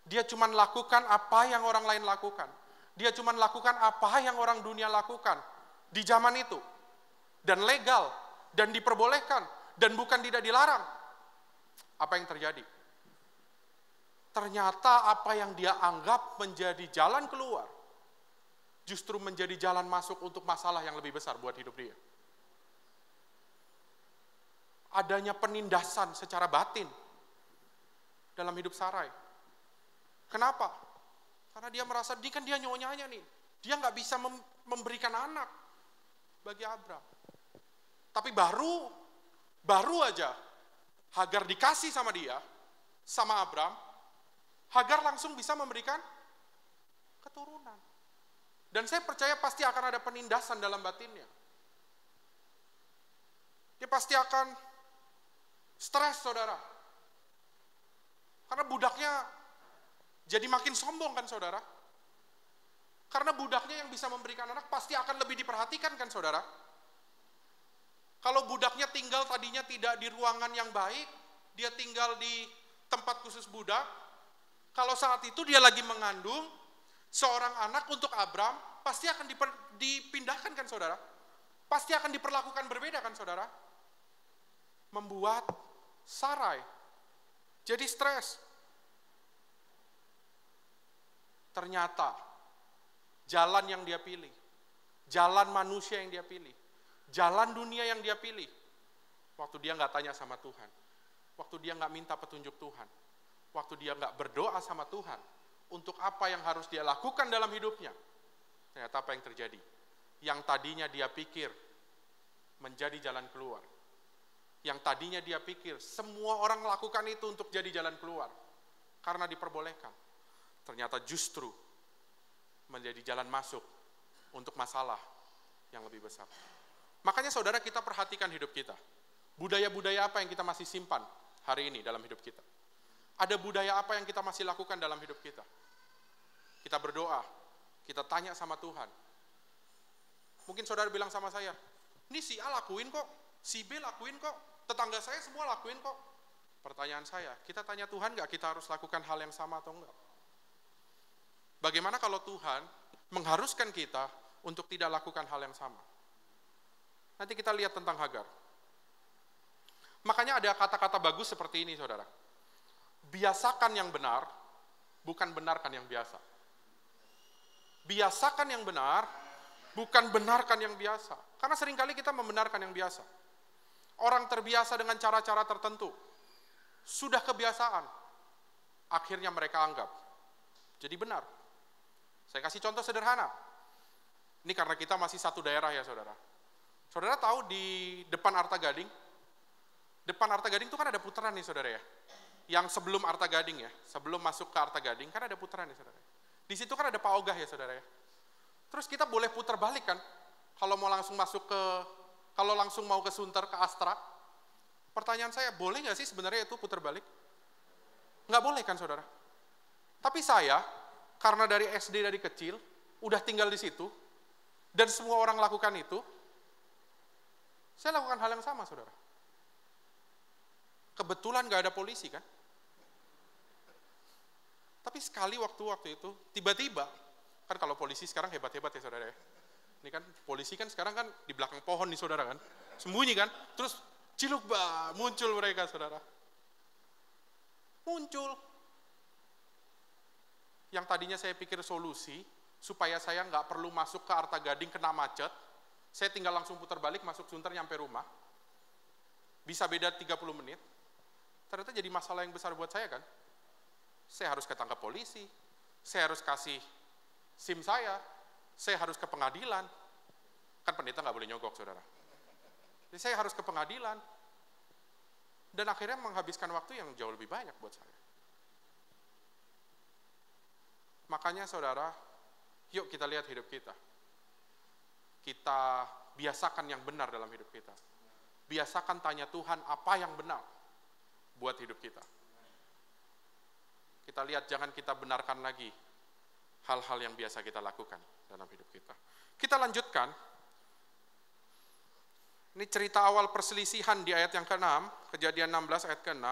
Dia cuma lakukan apa yang orang lain lakukan. Dia cuma lakukan apa yang orang dunia lakukan di zaman itu. Dan legal, dan diperbolehkan, dan bukan tidak dilarang. Apa yang terjadi? Ternyata apa yang dia anggap menjadi jalan keluar, justru menjadi jalan masuk untuk masalah yang lebih besar buat hidup dia. Adanya penindasan secara batin dalam hidup Sarai. Kenapa? Karena dia merasa, ini kan dia nyonyanya nih. Dia nggak bisa memberikan anak bagi Abram. Tapi baru aja Hagar dikasih sama dia, sama Abram, Hagar langsung bisa memberikan keturunan. Dan saya percaya pasti akan ada penindasan dalam batinnya. Dia pasti akan stres, saudara. Karena budaknya jadi makin sombong kan, saudara. Karena budaknya yang bisa memberikan anak pasti akan lebih diperhatikan kan, saudara. Kalau budaknya tinggal tadinya tidak di ruangan yang baik, dia tinggal di tempat khusus budak. Kalau saat itu dia lagi mengandung seorang anak untuk Abram, pasti akan dipindahkan kan, saudara. Pasti akan diperlakukan berbeda kan, saudara. Membuat Sarai jadi stres. Ternyata jalan yang dia pilih, jalan manusia yang dia pilih, jalan dunia yang dia pilih, waktu dia nggak tanya sama Tuhan, waktu dia nggak minta petunjuk Tuhan, waktu dia nggak berdoa sama Tuhan untuk apa yang harus dia lakukan dalam hidupnya, ternyata apa yang terjadi? Yang tadinya dia pikir menjadi jalan keluar, yang tadinya dia pikir semua orang melakukan itu untuk jadi jalan keluar, karena diperbolehkan, ternyata justru menjadi jalan masuk untuk masalah yang lebih besar. Makanya saudara, kita perhatikan hidup kita. Budaya-budaya apa yang kita masih simpan hari ini dalam hidup kita? Ada budaya apa yang kita masih lakukan dalam hidup kita? Kita berdoa, kita tanya sama Tuhan. Mungkin saudara bilang sama saya, ini si A lakuin kok, si B lakuin kok, tetangga saya semua lakuin kok. Pertanyaan saya, kita tanya Tuhan nggak kita harus lakukan hal yang sama atau enggak? Bagaimana kalau Tuhan mengharuskan kita untuk tidak lakukan hal yang sama? Nanti kita lihat tentang Hagar. Makanya ada kata-kata bagus seperti ini, saudara. Biasakan yang benar, bukan benarkan yang biasa. Biasakan yang benar, bukan benarkan yang biasa. Karena seringkali kita membenarkan yang biasa. Orang terbiasa dengan cara-cara tertentu. Sudah kebiasaan. Akhirnya mereka anggap jadi benar. Saya kasih contoh sederhana. Ini karena kita masih satu daerah ya, saudara. Saudara tahu di depan Arta Gading? Depan Arta Gading itu kan ada putaran nih, saudara ya. Yang sebelum Arta Gading ya, sebelum masuk ke Arta Gading kan ada putaran nih, saudara. Di situ kan ada Pak Ogah ya, saudara ya. Terus kita boleh putar balik kan? Kalau mau langsung kalau langsung mau ke Sunter, ke Astra. Pertanyaan saya, boleh nggak sih sebenarnya itu putar balik? Nggak boleh kan, saudara? Tapi saya, karena dari SD dari kecil, udah tinggal di situ, dan semua orang lakukan itu, saya lakukan hal yang sama, saudara. Kebetulan gak ada polisi kan? Tapi sekali waktu itu, tiba-tiba, kan kalau polisi sekarang hebat-hebat ya, saudara ya. Ini kan polisi kan sekarang kan di belakang pohon nih, saudara kan. Sembunyi kan, terus ciluk muncul mereka, saudara. Muncul. Yang tadinya saya pikir solusi, supaya saya nggak perlu masuk ke Arta Gading kena macet, saya tinggal langsung putar balik, masuk Sunter, nyampe rumah. Bisa beda 30 menit. Ternyata jadi masalah yang besar buat saya kan. Saya harus ketangkap polisi, saya harus kasih SIM saya harus ke pengadilan. Kan pendeta nggak boleh nyogok, saudara. Jadi saya harus ke pengadilan. Dan akhirnya menghabiskan waktu yang jauh lebih banyak buat saya. Makanya saudara, yuk kita lihat hidup kita. Kita biasakan yang benar dalam hidup kita. Biasakan tanya Tuhan apa yang benar buat hidup kita. Kita lihat, jangan kita benarkan lagi hal-hal yang biasa kita lakukan dalam hidup kita. Kita lanjutkan. Ini cerita awal perselisihan di ayat yang ke-6, Kejadian 16 ayat ke-6.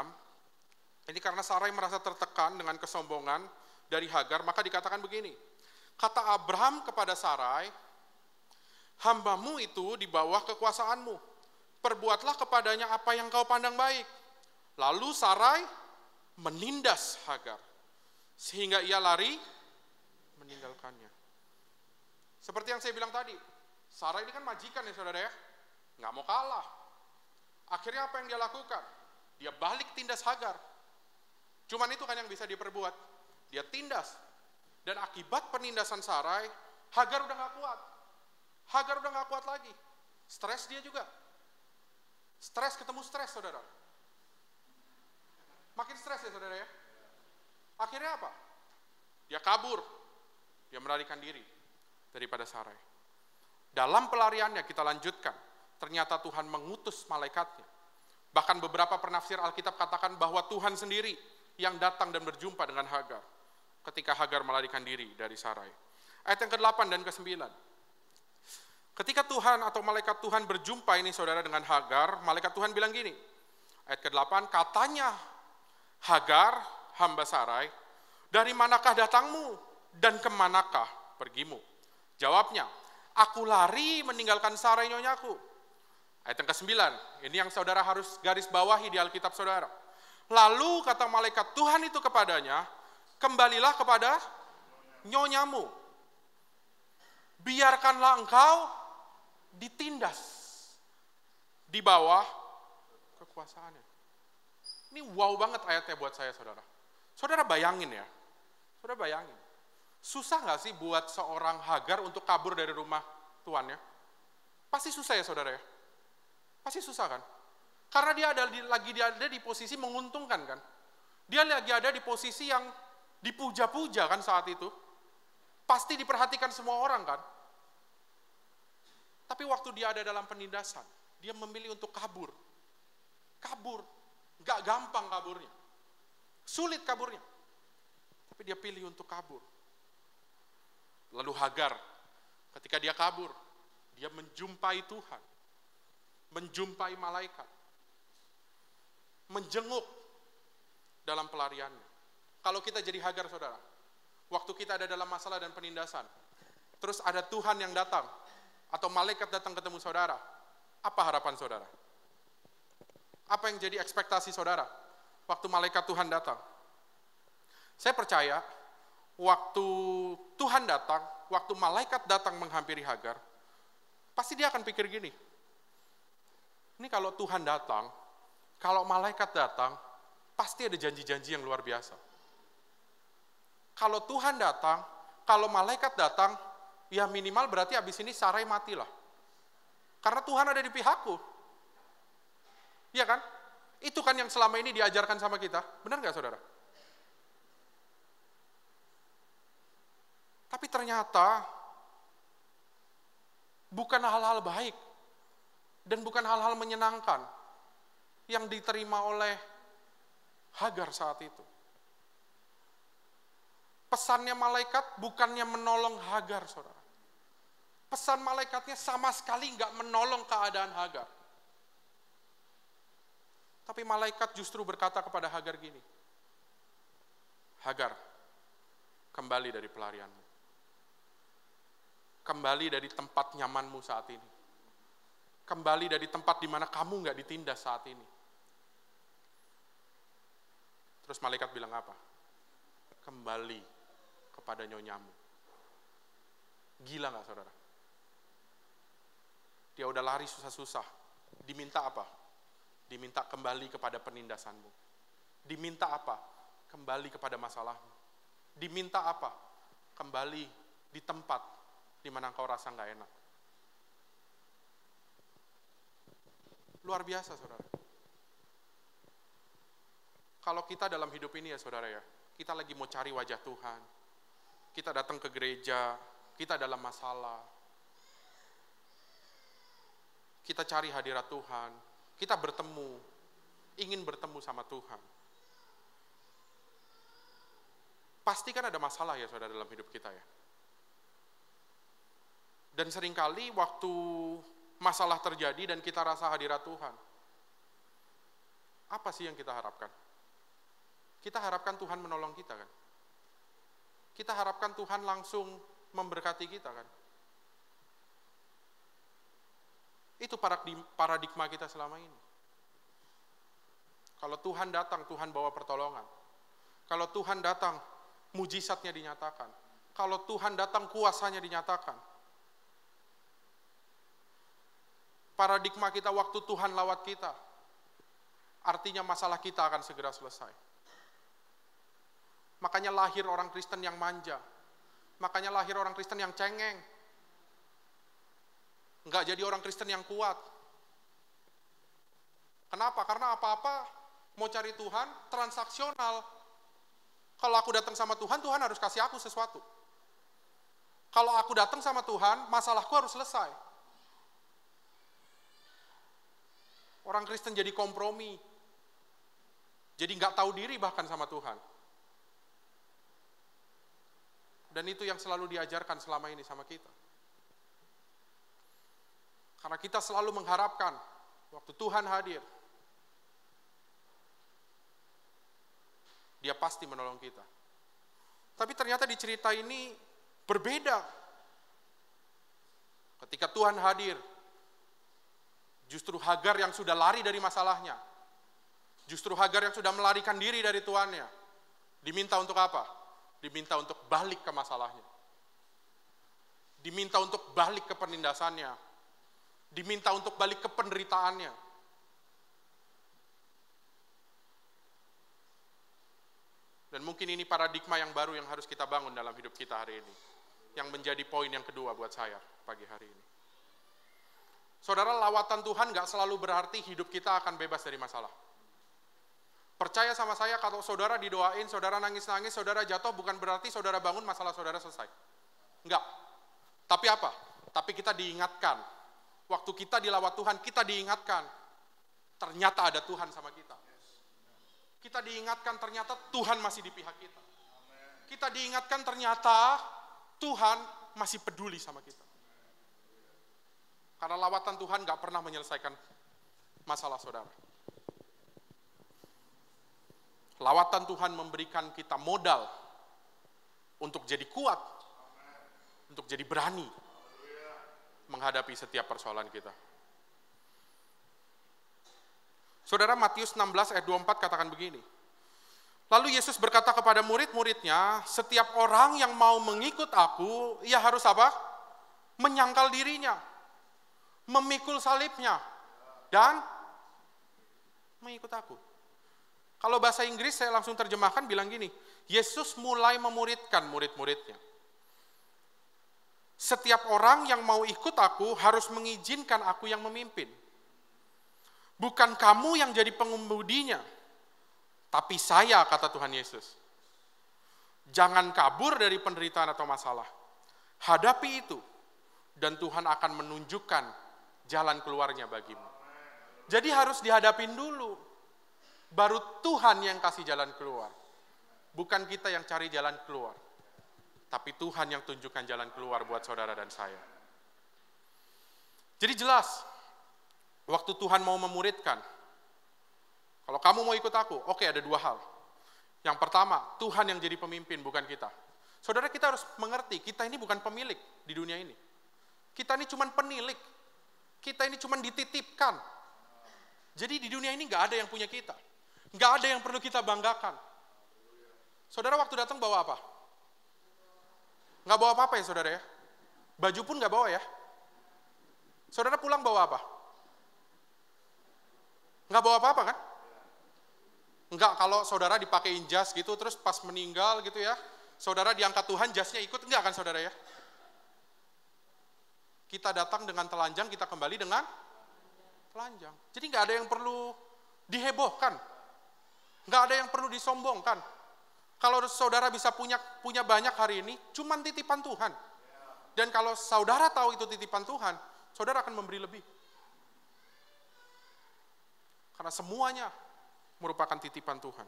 Ini karena Sarai merasa tertekan dengan kesombongan dari Hagar, maka dikatakan begini, Kata Abraham kepada Sarai, hambamu itu di bawah kekuasaanmu. Perbuatlah kepadanya apa yang kau pandang baik. Lalu Sarai menindas Hagar, sehingga ia lari meninggalkannya. Seperti yang saya bilang tadi, Sarai ini kan majikan ya saudara ya, nggak mau kalah. Akhirnya apa yang dia lakukan? Dia balik tindas Hagar. Cuman itu kan yang bisa diperbuat. Dia tindas. Dan akibat penindasan Sarai, Hagar udah gak kuat. Hagar udah gak kuat lagi. Stres dia juga. Stres ketemu stres, saudara. Makin stres ya, saudara ya. Akhirnya apa? Dia kabur. Dia melarikan diri daripada Sarai. Dalam pelariannya kita lanjutkan. Ternyata Tuhan mengutus malaikatnya. Bahkan beberapa penafsir Alkitab katakan bahwa Tuhan sendiri yang datang dan berjumpa dengan Hagar ketika Hagar melarikan diri dari Sarai. Ayat yang ke-8 dan ke-9. Ketika Tuhan atau malaikat Tuhan berjumpa ini saudara dengan Hagar, malaikat Tuhan bilang gini. Ayat ke-8, katanya Hagar, hamba Sarai, dari manakah datangmu dan kemanakah pergimu? Jawabnya, aku lari meninggalkan Sarai nyonyaku. Ayat yang ke-9, ini yang saudara harus garis bawahi di Alkitab saudara. Lalu kata malaikat Tuhan itu kepadanya, kembalilah kepada nyonyamu. Biarkanlah engkau ditindas di bawah kekuasaannya. Ini wow banget ayatnya buat saya saudara. Saudara bayangin ya, saudara bayangin. Susah gak sih buat seorang Hagar untuk kabur dari rumah tuannya? Pasti susah ya saudara ya. Pasti susah kan? Karena dia ada di posisi menguntungkan kan. Dia lagi ada di posisi yang dipuja-puja kan saat itu. Pasti diperhatikan semua orang kan. Tapi waktu dia ada dalam penindasan, dia memilih untuk kabur. Kabur. Gak gampang kaburnya. Sulit kaburnya. Tapi dia pilih untuk kabur. Lalu Hagar, ketika dia kabur, dia menjumpai Tuhan. Menjumpai malaikat. Menjenguk dalam pelariannya. Kalau kita jadi Hagar saudara, waktu kita ada dalam masalah dan penindasan, terus ada Tuhan yang datang, atau malaikat datang ketemu saudara, apa harapan saudara? Apa yang jadi ekspektasi saudara waktu malaikat Tuhan datang? Saya percaya, waktu Tuhan datang, waktu malaikat datang menghampiri Hagar, pasti dia akan pikir gini, ini kalau Tuhan datang, kalau malaikat datang, pasti ada janji-janji yang luar biasa. Kalau Tuhan datang, kalau malaikat datang, ya minimal berarti abis ini Sarai matilah. Karena Tuhan ada di pihakku. Iya kan? Itu kan yang selama ini diajarkan sama kita. Benar nggak saudara? Tapi ternyata bukan hal-hal baik dan bukan hal-hal menyenangkan yang diterima oleh Hagar saat itu. Pesannya malaikat bukannya menolong Hagar, saudara. Pesan malaikatnya sama sekali nggak menolong keadaan Hagar. Tapi malaikat justru berkata kepada Hagar gini, Hagar, kembali dari pelarianmu. Kembali dari tempat nyamanmu saat ini. Kembali dari tempat di mana kamu nggak ditindas saat ini. Terus malaikat bilang apa? Kembali kepada nyonyamu. Gila nggak saudara? Dia udah lari susah-susah. Diminta apa? Diminta kembali kepada penindasanmu. Diminta apa? Kembali kepada masalahmu. Diminta apa? Kembali di tempat di mana engkau rasa nggak enak. Luar biasa saudara. Kalau kita dalam hidup ini ya saudara ya, kita lagi mau cari wajah Tuhan, kita datang ke gereja, kita dalam masalah, kita cari hadirat Tuhan, kita bertemu, ingin bertemu sama Tuhan. Pasti kan ada masalah ya saudara dalam hidup kita ya. Dan seringkali waktu masalah terjadi dan kita rasa hadirat Tuhan, apa sih yang kita harapkan? Kita harapkan Tuhan menolong kita kan? Kita harapkan Tuhan langsung memberkati kita kan. Itu paradigma kita selama ini. Kalau Tuhan datang, Tuhan bawa pertolongan. Kalau Tuhan datang, mujizatnya dinyatakan. Kalau Tuhan datang, kuasanya dinyatakan. Paradigma kita waktu Tuhan lawat kita, artinya masalah kita akan segera selesai. Makanya lahir orang Kristen yang manja. Makanya lahir orang Kristen yang cengeng. Enggak jadi orang Kristen yang kuat. Kenapa? Karena apa-apa mau cari Tuhan, transaksional. Kalau aku datang sama Tuhan, Tuhan harus kasih aku sesuatu. Kalau aku datang sama Tuhan, masalahku harus selesai. Orang Kristen jadi kompromi. Jadi nggak tahu diri bahkan sama Tuhan. Dan itu yang selalu diajarkan selama ini sama kita. Karena kita selalu mengharapkan waktu Tuhan hadir, Dia pasti menolong kita. Tapi ternyata di cerita ini berbeda. Ketika Tuhan hadir, justru Hagar yang sudah lari dari masalahnya, justru Hagar yang sudah melarikan diri dari tuannya, diminta untuk apa? Diminta untuk balik ke masalahnya. Diminta untuk balik ke penindasannya. Diminta untuk balik ke penderitaannya. Dan mungkin ini paradigma yang baru yang harus kita bangun dalam hidup kita hari ini. Yang menjadi poin yang kedua buat saya pagi hari ini. Saudara, lawatan Tuhan gak selalu berarti hidup kita akan bebas dari masalah. Percaya sama saya, kalau saudara didoain, saudara nangis-nangis, saudara jatuh, bukan berarti saudara bangun, masalah saudara selesai. Enggak. Tapi apa? Tapi kita diingatkan. Waktu kita dilawat Tuhan, kita diingatkan. Ternyata ada Tuhan sama kita. Kita diingatkan ternyata Tuhan masih di pihak kita. Kita diingatkan ternyata Tuhan masih peduli sama kita. Karena lawatan Tuhan gak pernah menyelesaikan masalah saudara. Lawatan Tuhan memberikan kita modal untuk jadi kuat, untuk jadi berani menghadapi setiap persoalan kita. Saudara, Matius 16 ayat 24 katakan begini. Lalu Yesus berkata kepada murid-muridnya, setiap orang yang mau mengikut aku, ia harus apa? Menyangkal dirinya, memikul salibnya, dan mengikut aku. Kalau bahasa Inggris saya langsung terjemahkan bilang gini, Yesus mulai memuridkan murid-muridnya. Setiap orang yang mau ikut aku harus mengizinkan aku yang memimpin. Bukan kamu yang jadi pengemudinya, tapi saya, kata Tuhan Yesus. Jangan kabur dari penderitaan atau masalah. Hadapi itu, dan Tuhan akan menunjukkan jalan keluarnya bagimu. Jadi harus dihadapin dulu. Baru Tuhan yang kasih jalan keluar. Bukan kita yang cari jalan keluar. Tapi Tuhan yang tunjukkan jalan keluar buat saudara dan saya. Jadi jelas, waktu Tuhan mau memuridkan, kalau kamu mau ikut aku, oke, ada dua hal. Yang pertama, Tuhan yang jadi pemimpin, bukan kita. Saudara, kita harus mengerti, kita ini bukan pemilik di dunia ini. Kita ini cuma penilik. Kita ini cuma dititipkan. Jadi di dunia ini nggak ada yang punya kita. Nggak ada yang perlu kita banggakan. Saudara waktu datang bawa apa? Nggak bawa apa-apa ya saudara ya? Baju pun nggak bawa ya? Saudara pulang bawa apa? Nggak bawa apa-apa kan? Nggak, kalau saudara dipakein jas gitu, terus pas meninggal gitu ya, saudara diangkat Tuhan, jasnya ikut, nggak kan saudara ya? Kita datang dengan telanjang, kita kembali dengan telanjang. Jadi nggak ada yang perlu dihebohkan. Nggak ada yang perlu disombongkan. Kalau saudara bisa punya banyak hari ini, cuman titipan Tuhan. Dan kalau saudara tahu itu titipan Tuhan, saudara akan memberi lebih. Karena semuanya merupakan titipan Tuhan.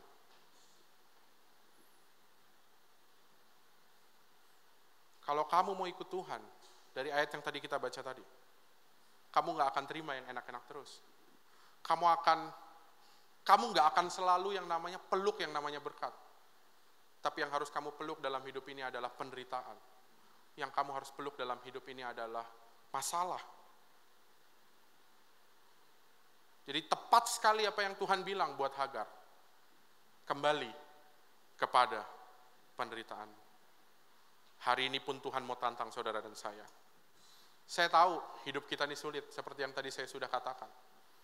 Kalau kamu mau ikut Tuhan, dari ayat yang tadi kita baca tadi, kamu nggak akan terima yang enak-enak terus. Kamu nggak akan selalu yang namanya peluk yang namanya berkat. Tapi yang harus kamu peluk dalam hidup ini adalah penderitaan. yang kamu harus peluk dalam hidup ini adalah masalah. Jadi tepat sekali apa yang Tuhan bilang buat Hagar. Kembali kepada penderitaan. Hari ini pun Tuhan mau tantang saudara dan saya. Saya tahu hidup kita ini sulit, seperti yang tadi saya sudah katakan.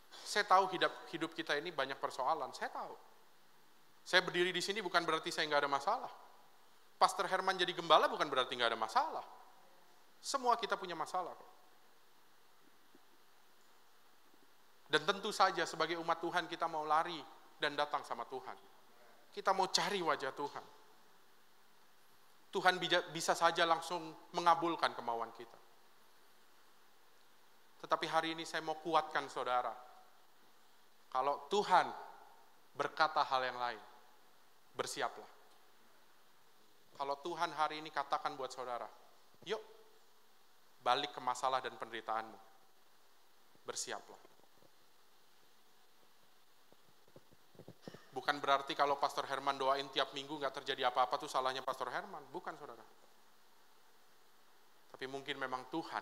Saya tahu hidup kita ini banyak persoalan, saya tahu. Saya berdiri di sini bukan berarti saya nggak ada masalah. Pastor Herman jadi gembala bukan berarti nggak ada masalah. Semua kita punya masalah. Dan tentu saja sebagai umat Tuhan kita mau lari dan datang sama Tuhan. Kita mau cari wajah Tuhan. Tuhan bisa saja langsung mengabulkan kemauan kita. Tetapi hari ini saya mau kuatkan saudara. Kalau Tuhan berkata hal yang lain, bersiaplah. Kalau Tuhan hari ini katakan buat saudara, yuk balik ke masalah dan penderitaanmu. Bersiaplah. Bukan berarti kalau Pastor Herman doain tiap minggu gak terjadi apa-apa tuh salahnya Pastor Herman. Bukan saudara. Tapi mungkin memang Tuhan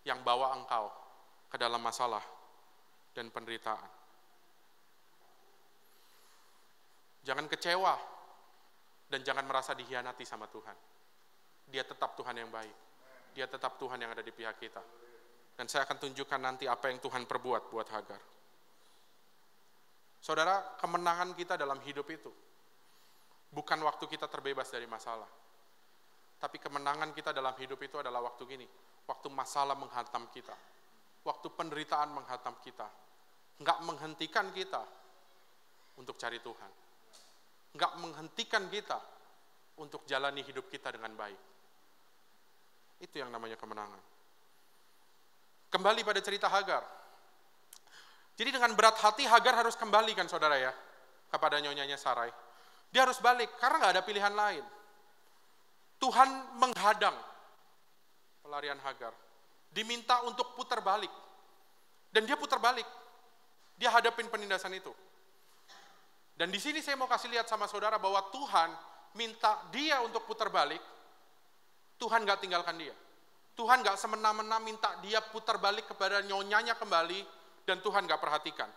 yang bawa engkau ke dalam masalah dan penderitaan. Jangan kecewa dan jangan merasa dikhianati sama Tuhan. Dia tetap Tuhan yang baik. Dia tetap Tuhan yang ada di pihak kita. Dan saya akan tunjukkan nanti apa yang Tuhan perbuat buat Hagar. Saudara, kemenangan kita dalam hidup itu bukan waktu kita terbebas dari masalah. Tapi kemenangan kita dalam hidup itu adalah waktu gini. Waktu masalah menghantam kita. Waktu penderitaan menghantam kita. Enggak menghentikan kita untuk cari Tuhan. Enggak menghentikan kita untuk jalani hidup kita dengan baik. Itu yang namanya kemenangan. Kembali pada cerita Hagar. Jadi dengan berat hati Hagar harus kembali kan saudara ya, kepada nyonyanya Sarai. Dia harus balik karena nggak ada pilihan lain. Tuhan menghadang pelarian Hagar. Diminta untuk putar balik. Dan dia putar balik. Dia hadapin penindasan itu. Dan di sini saya mau kasih lihat sama saudara bahwa Tuhan minta dia untuk putar balik. Tuhan nggak tinggalkan dia. Tuhan nggak semena-mena minta dia putar balik kepada nyonyanya kembali. Dan Tuhan gak perhatikan.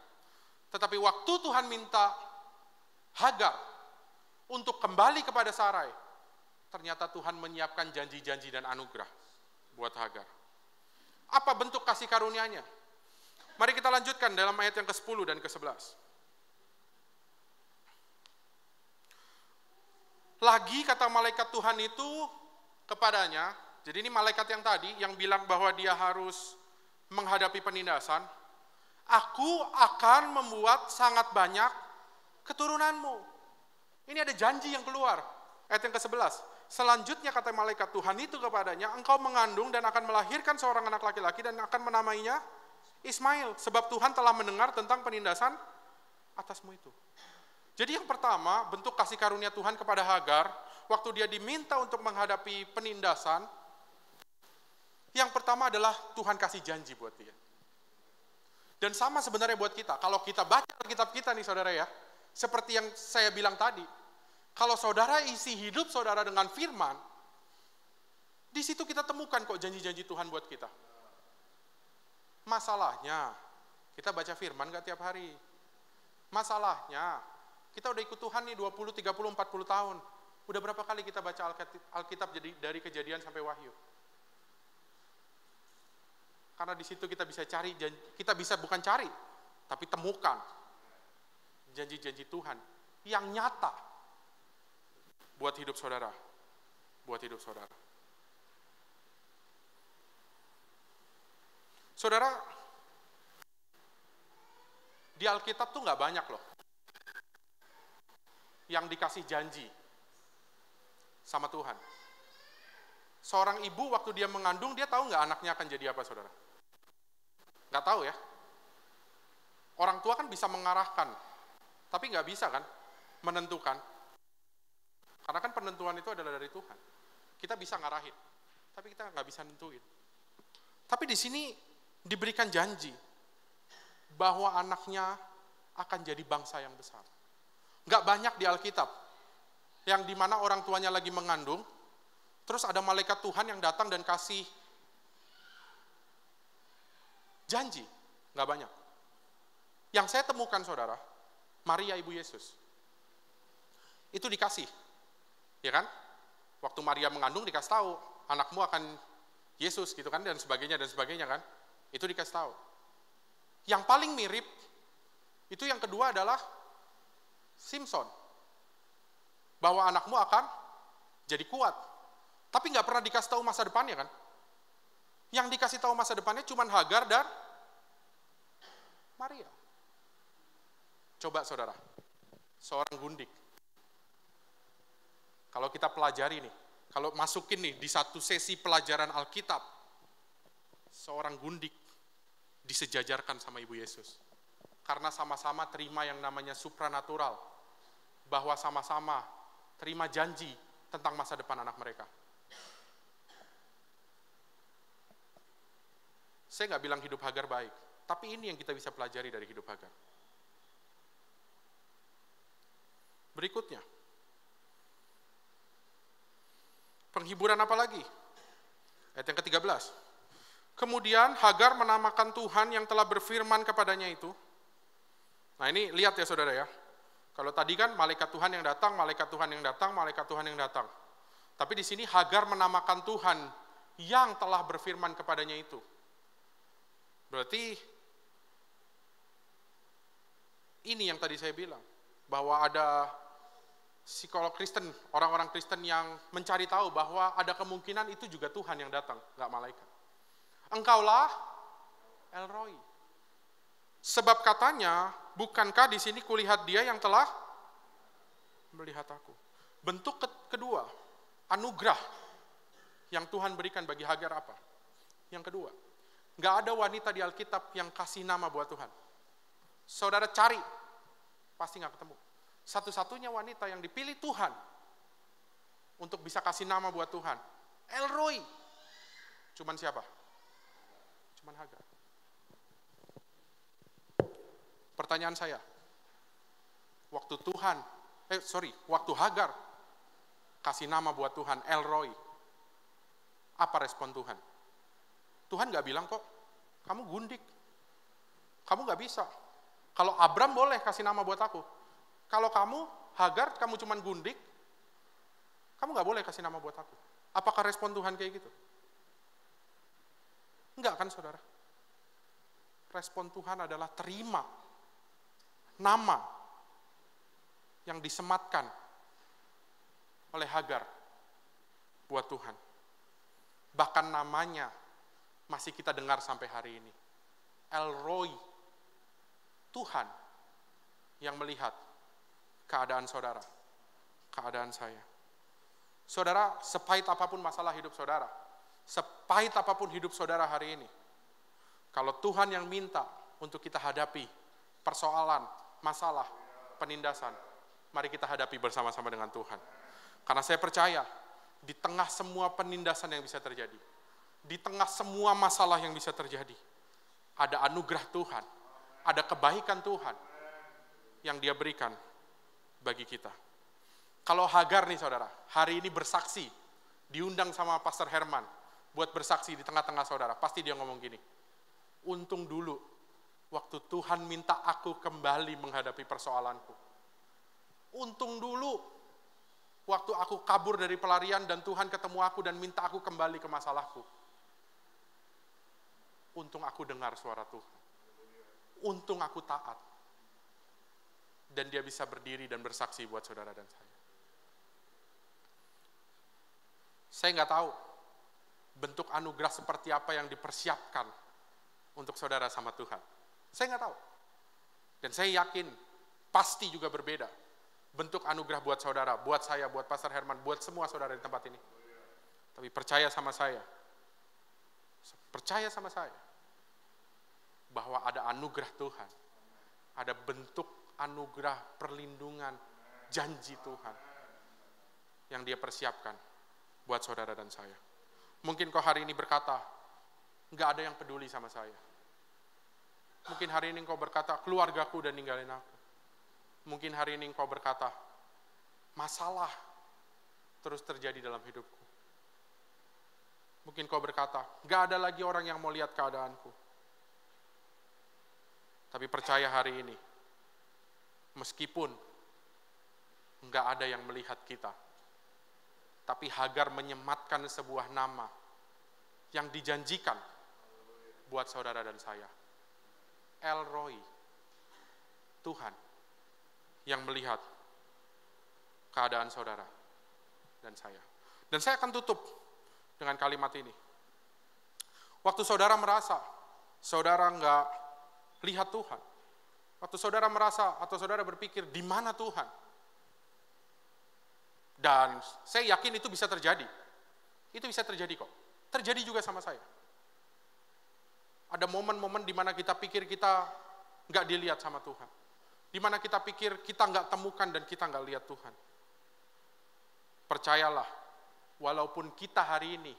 Tetapi waktu Tuhan minta Hagar untuk kembali kepada Sarai, ternyata Tuhan menyiapkan janji-janji dan anugerah buat Hagar. Apa bentuk kasih karunia-Nya? Mari kita lanjutkan dalam ayat yang ke-10 dan ke-11. Lagi kata malaikat Tuhan itu kepadanya, jadi ini malaikat yang tadi yang bilang bahwa dia harus menghadapi penindasan, aku akan membuat sangat banyak keturunanmu. Ini ada janji yang keluar. Ayat yang ke-11. Selanjutnya kata malaikat Tuhan itu kepadanya, engkau mengandung dan akan melahirkan seorang anak laki-laki dan akan menamainya Ismail. Sebab Tuhan telah mendengar tentang penindasan atasmu itu. Jadi yang pertama, bentuk kasih karunia Tuhan kepada Hagar, waktu dia diminta untuk menghadapi penindasan, yang pertama adalah Tuhan kasih janji buat dia. Dan sama sebenarnya buat kita. Kalau kita baca Alkitab kita nih saudara ya, seperti yang saya bilang tadi, kalau saudara isi hidup saudara dengan firman, di situ kita temukan kok janji-janji Tuhan buat kita. Masalahnya, kita baca firman gak tiap hari. Masalahnya, kita udah ikut Tuhan nih 20, 30, 40 tahun. Udah berapa kali kita baca Alkitab dari Kejadian sampai Wahyu? Karena di situ kita bisa cari, kita bisa bukan cari, tapi temukan janji-janji Tuhan yang nyata buat hidup saudara, buat hidup saudara. Saudara, di Alkitab tuh nggak banyak loh yang dikasih janji sama Tuhan. Seorang ibu waktu dia mengandung, dia tahu nggak anaknya akan jadi apa saudara? Nggak tahu ya. Orang tua kan bisa mengarahkan, tapi nggak bisa kan menentukan. Karena kan penentuan itu adalah dari Tuhan. Kita bisa ngarahin, tapi kita nggak bisa nentuin. Tapi di sini diberikan janji bahwa anaknya akan jadi bangsa yang besar. Nggak banyak di Alkitab yang dimana orang tuanya lagi mengandung, Terus ada malaikat Tuhan yang datang dan kasih janji, nggak banyak. Yang saya temukan saudara, Maria ibu Yesus, itu dikasih, ya kan? Waktu Maria mengandung dikasih tahu, anakmu akan Yesus gitu kan, dan sebagainya kan, itu dikasih tahu. Yang paling mirip, itu yang kedua adalah Simson, bahwa anakmu akan jadi kuat, tapi nggak pernah dikasih tahu masa depannya kan? Yang dikasih tahu masa depannya cuma Hagar dan Maria. Coba saudara, seorang gundik. Kalau kita pelajari nih, kalau masukin nih di satu sesi pelajaran Alkitab, seorang gundik disejajarkan sama Ibu Yesus. Karena sama-sama terima yang namanya supranatural, bahwa sama-sama terima janji tentang masa depan anak mereka. Saya nggak bilang hidup Hagar baik, tapi ini yang kita bisa pelajari dari hidup Hagar. Berikutnya, penghiburan apa lagi? Ayat yang ke-13. Kemudian Hagar menamakan Tuhan yang telah berfirman kepadanya itu. Nah ini lihat ya saudara ya. Kalau tadi kan malaikat Tuhan yang datang, malaikat Tuhan yang datang, malaikat Tuhan yang datang. Tapi di sini Hagar menamakan Tuhan yang telah berfirman kepadanya itu. Berarti ini yang tadi saya bilang, bahwa ada psikolog Kristen, orang-orang Kristen yang mencari tahu bahwa ada kemungkinan itu juga Tuhan yang datang, nggak malaikat. Engkaulah El Roi. Sebab katanya, bukankah di sini kulihat dia yang telah melihat aku. Bentuk kedua, anugerah yang Tuhan berikan bagi Hagar apa? Yang kedua, nggak ada wanita di Alkitab yang kasih nama buat Tuhan. Saudara cari, pasti nggak ketemu. Satu-satunya wanita yang dipilih Tuhan untuk bisa kasih nama buat Tuhan, El Roi. Cuman siapa? Cuman Hagar. Pertanyaan saya, waktu Hagar kasih nama buat Tuhan, El Roi, apa respon Tuhan? Tuhan nggak bilang kok, kamu gundik, kamu nggak bisa. Kalau Abram boleh kasih nama buat aku. Kalau kamu, Hagar, kamu cuman gundik, kamu nggak boleh kasih nama buat aku. Apakah respon Tuhan kayak gitu? Enggak kan saudara? Respon Tuhan adalah terima nama yang disematkan oleh Hagar buat Tuhan. Bahkan namanya masih kita dengar sampai hari ini. El Roi, Tuhan yang melihat keadaan saudara, keadaan saya. Saudara, sepahit apapun masalah hidup saudara, sepahit apapun hidup saudara hari ini, kalau Tuhan yang minta untuk kita hadapi persoalan, masalah, penindasan, mari kita hadapi bersama-sama dengan Tuhan. Karena saya percaya, di tengah semua penindasan yang bisa terjadi, di tengah semua masalah yang bisa terjadi, ada anugerah Tuhan, ada kebaikan Tuhan yang Dia berikan bagi kita. Kalau Hagar nih saudara, hari ini bersaksi, diundang sama Pastor Herman buat bersaksi di tengah-tengah saudara, pasti dia ngomong gini, untung dulu waktu Tuhan minta aku kembali menghadapi persoalanku. Untung dulu waktu aku kabur dari pelarian dan Tuhan ketemu aku dan minta aku kembali ke masalahku. Untung aku dengar suara Tuhan. Untung aku taat. Dan dia bisa berdiri dan bersaksi buat saudara dan saya. Saya nggak tahu bentuk anugerah seperti apa yang dipersiapkan untuk saudara sama Tuhan. Saya nggak tahu. Dan saya yakin pasti juga berbeda bentuk anugerah buat saudara, buat saya, buat Pastor Herman, buat semua saudara di tempat ini. Tapi percaya sama saya bahwa ada anugerah Tuhan, ada bentuk anugerah perlindungan, janji Tuhan yang Dia persiapkan buat saudara dan saya. Mungkin kau hari ini berkata, nggak ada yang peduli sama saya. Mungkin hari ini kau berkata, keluargaku udah ninggalin aku. Mungkin hari ini kau berkata, masalah terus terjadi dalam hidupku. Mungkin kau berkata, gak ada lagi orang yang mau lihat keadaanku. Tapi percaya hari ini, meskipun gak ada yang melihat kita, tapi Hagar menyematkan sebuah nama yang dijanjikan buat saudara dan saya. El Roi, Tuhan yang melihat keadaan saudara dan saya. Dan saya akan tutup dengan kalimat ini. Waktu saudara merasa saudara nggak lihat Tuhan, waktu saudara merasa atau saudara berpikir di mana Tuhan, dan saya yakin itu bisa terjadi. Itu bisa terjadi kok. Terjadi juga sama saya. Ada momen-momen di mana kita pikir kita nggak dilihat sama Tuhan. Di mana kita pikir kita nggak temukan dan kita nggak lihat Tuhan. Percayalah, walaupun kita hari ini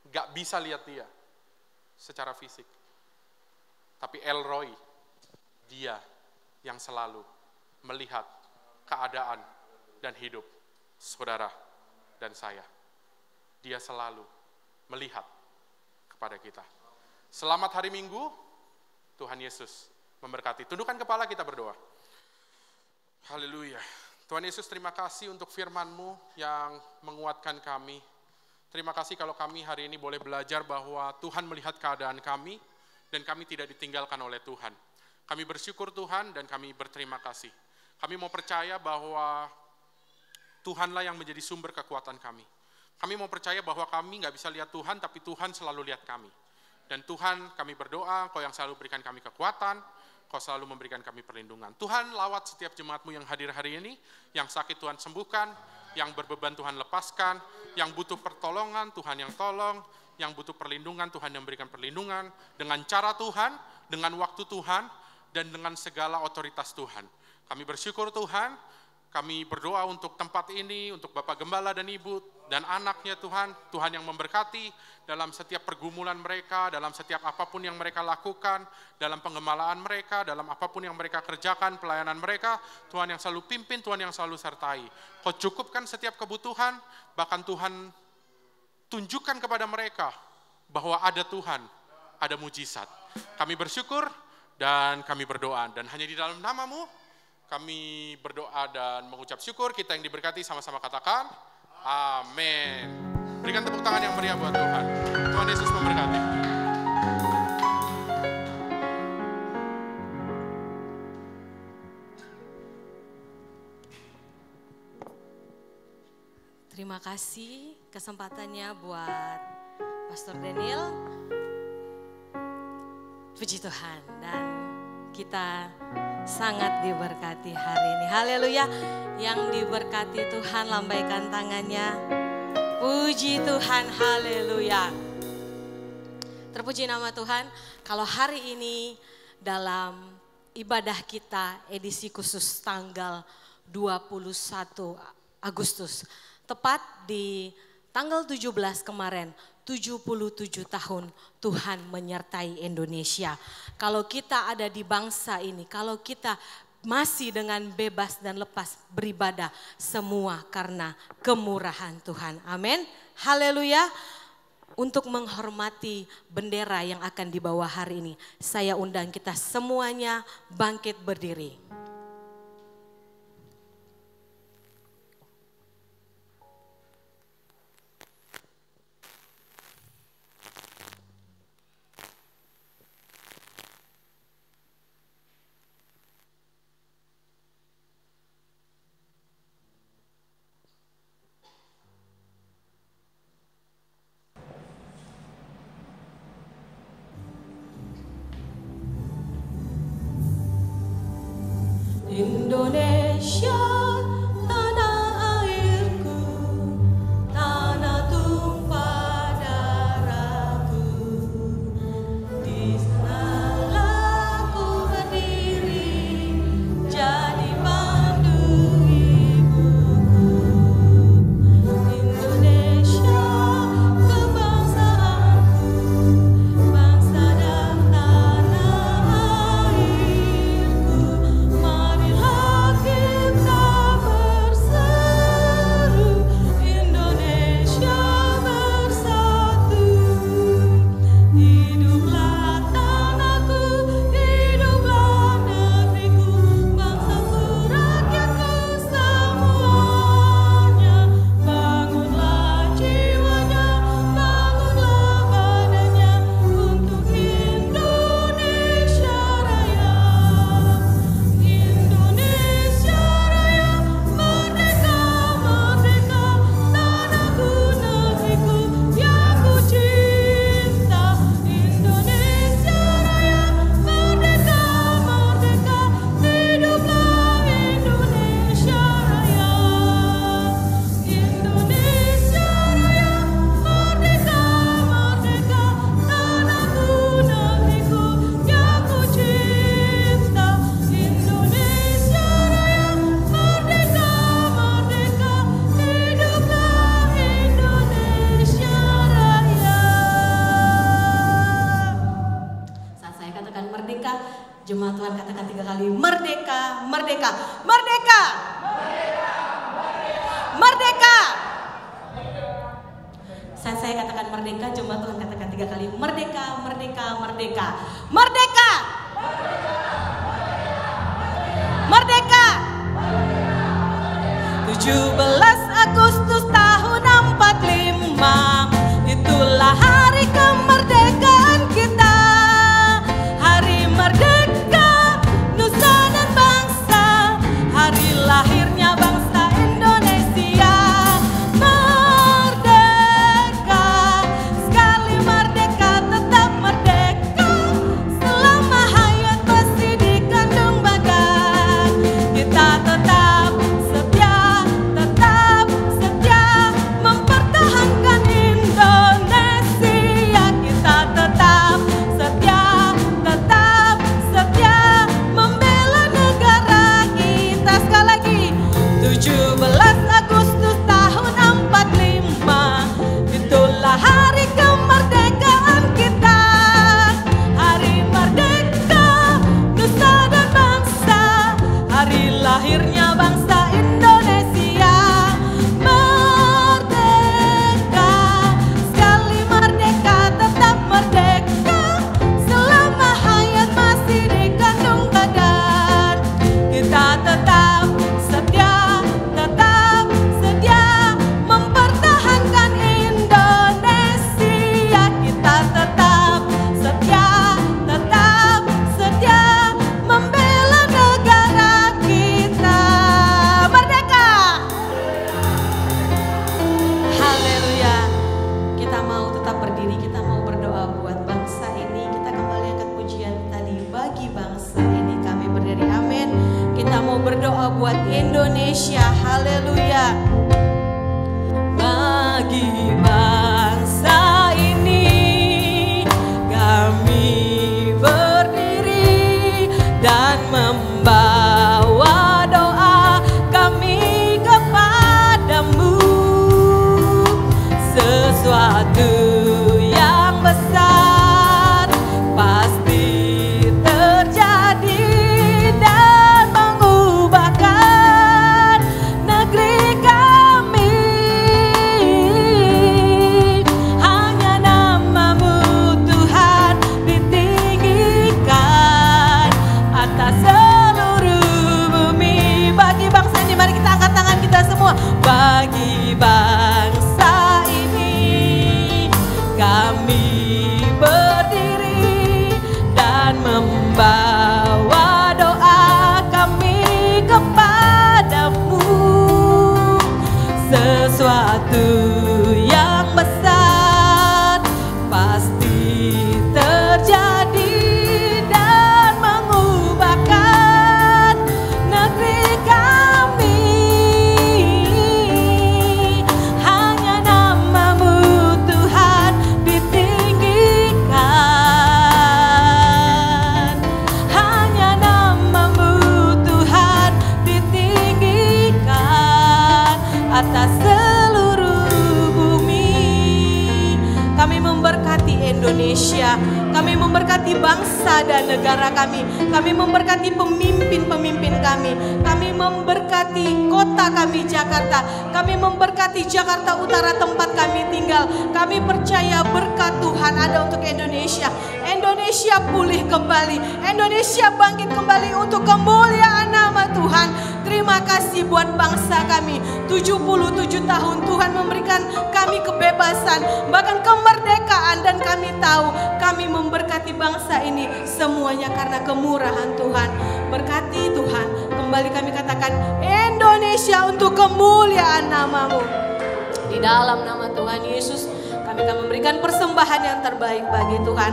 nggak bisa lihat Dia secara fisik, tapi El Roi, Dia yang selalu melihat keadaan dan hidup saudara dan saya. Dia selalu melihat kepada kita. Selamat hari Minggu, Tuhan Yesus memberkati. Tundukkan kepala, kita berdoa. Haleluya. Tuhan Yesus, terima kasih untuk firman-Mu yang menguatkan kami. Terima kasih kalau kami hari ini boleh belajar bahwa Tuhan melihat keadaan kami dan kami tidak ditinggalkan oleh Tuhan. Kami bersyukur Tuhan dan kami berterima kasih. Kami mau percaya bahwa Tuhanlah yang menjadi sumber kekuatan kami. Kami mau percaya bahwa kami nggak bisa lihat Tuhan, tapi Tuhan selalu lihat kami. Dan Tuhan, kami berdoa, Kau yang selalu berikan kami kekuatan, Kau selalu memberikan kami perlindungan. Tuhan, lawat setiap jemaat-Mu yang hadir hari ini, yang sakit Tuhan sembuhkan, yang berbeban Tuhan lepaskan, yang butuh pertolongan Tuhan yang tolong, yang butuh perlindungan Tuhan yang berikan perlindungan, dengan cara Tuhan, dengan waktu Tuhan, dan dengan segala otoritas Tuhan. Kami bersyukur Tuhan. Kami berdoa untuk tempat ini, untuk Bapak Gembala dan Ibu, dan anaknya Tuhan. Tuhan yang memberkati dalam setiap pergumulan mereka, dalam setiap apapun yang mereka lakukan, dalam pengembalaan mereka, dalam apapun yang mereka kerjakan, pelayanan mereka. Tuhan yang selalu pimpin, Tuhan yang selalu sertai. Kau cukupkan setiap kebutuhan, bahkan Tuhan tunjukkan kepada mereka bahwa ada Tuhan, ada mujizat. Kami bersyukur dan kami berdoa, dan hanya di dalam nama-Mu kami berdoa dan mengucap syukur. Kita yang diberkati sama-sama katakan, amin. Berikan tepuk tangan yang meriah buat Tuhan. Tuhan Yesus memberkati. Terima kasih kesempatannya buat Pastor Daniel. Puji Tuhan, dan kita sangat diberkati hari ini. Haleluya. Yang diberkati Tuhan lambaikan tangannya. Puji Tuhan, haleluya. Terpuji nama Tuhan. Kalau hari ini dalam ibadah kita edisi khusus tanggal 21 Agustus. Tepat di tanggal 17 kemarin. 77 tahun Tuhan menyertai Indonesia. Kalau kita ada di bangsa ini, kalau kita masih dengan bebas dan lepas beribadah, semua karena kemurahan Tuhan. Amin. Haleluya. Untuk menghormati bendera yang akan dibawa hari ini, saya undang kita semuanya bangkit berdiri. saya katakan merdeka, jemaat Tuhan katakan 3 kali. Merdeka, merdeka, merdeka. Merdeka. Merdeka. 17 Agustus tahun 45, itulah hari kemerdekaan kita. Hari merdeka, nusa dan bangsa, hari lahirnya bangsa Indonesia. Merdeka, sekali merdeka tetap merdeka, selama hayat masih dikandung badan. Kita tetap setia mempertahankan Indonesia. Kita tetap setia membela negara kita. Sekali lagi, 17 Agustus tahun 45, itulah hari kemerdekaan kita. Hari merdeka, nusa dan bangsa, hari lahirnya bangsa Indonesia. Merdeka, sekali merdeka tetap merdeka, selama hayat masih dikandung badan. Kita tetap setia mempertahankan Indonesia. Kita tetap setia membela negara kita. Merdeka. Haleluya. Kita mau tetap berdiri, kita mau berdoa buat bangsa ini. Kita kembali angkat pujian tadi, bagi bangsa ini kami berdiri. Amin. Kita mau berdoa buat Indonesia. Haleluya. Bagi bangsa ini kami berdiri dan membawa doa kami kepadamu. Sesuatu yang besar pasti terjadi dan mengubahkan negeri kami. Hanya namamu Tuhan ditinggikan atas seluruh bumi. Bagi bangsa ini, mari kita angkat tangan kita semua. Bagi bangsa ini kami berdiri dan membawa doa kami kepadamu. Sesuatu yang besar pasti terjadi dan mengubahkan negeri kami. Hanya namamu Tuhan ditinggikan. Hanya namamu Tuhan ditinggikan atas seluruh bumi. Kami memberkati Indonesia, kami memberkati bangsa dan negara kami memberkati pemimpin-pemimpin kami memberkati kota kami Jakarta, kami memberkati Jakarta Utara tempat kami tinggal. Kami percaya berkat Tuhan ada untuk Indonesia. Indonesia pulih kembali, Indonesia bangkit kembali untuk kemuliaan nama Tuhan. Terima kasih buat bangsa kami. 77 tahun Tuhan memberikan kami kebebasan, bahkan kemerdekaan, dan kami tahu kami memberkati bangsa ini semuanya karena kemurahan Tuhan. Berkati Tuhan, kembali kami katakan Indonesia untuk kemuliaan namamu. Di dalam nama Tuhan Yesus kami akan memberikan persembahan yang terbaik bagi Tuhan.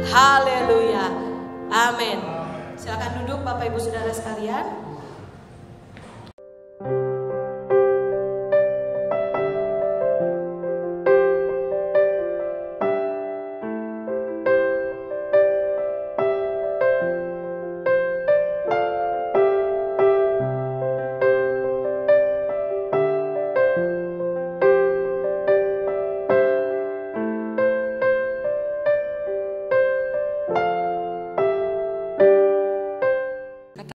Haleluya. Amin. Silakan duduk Bapak Ibu Saudara sekalian.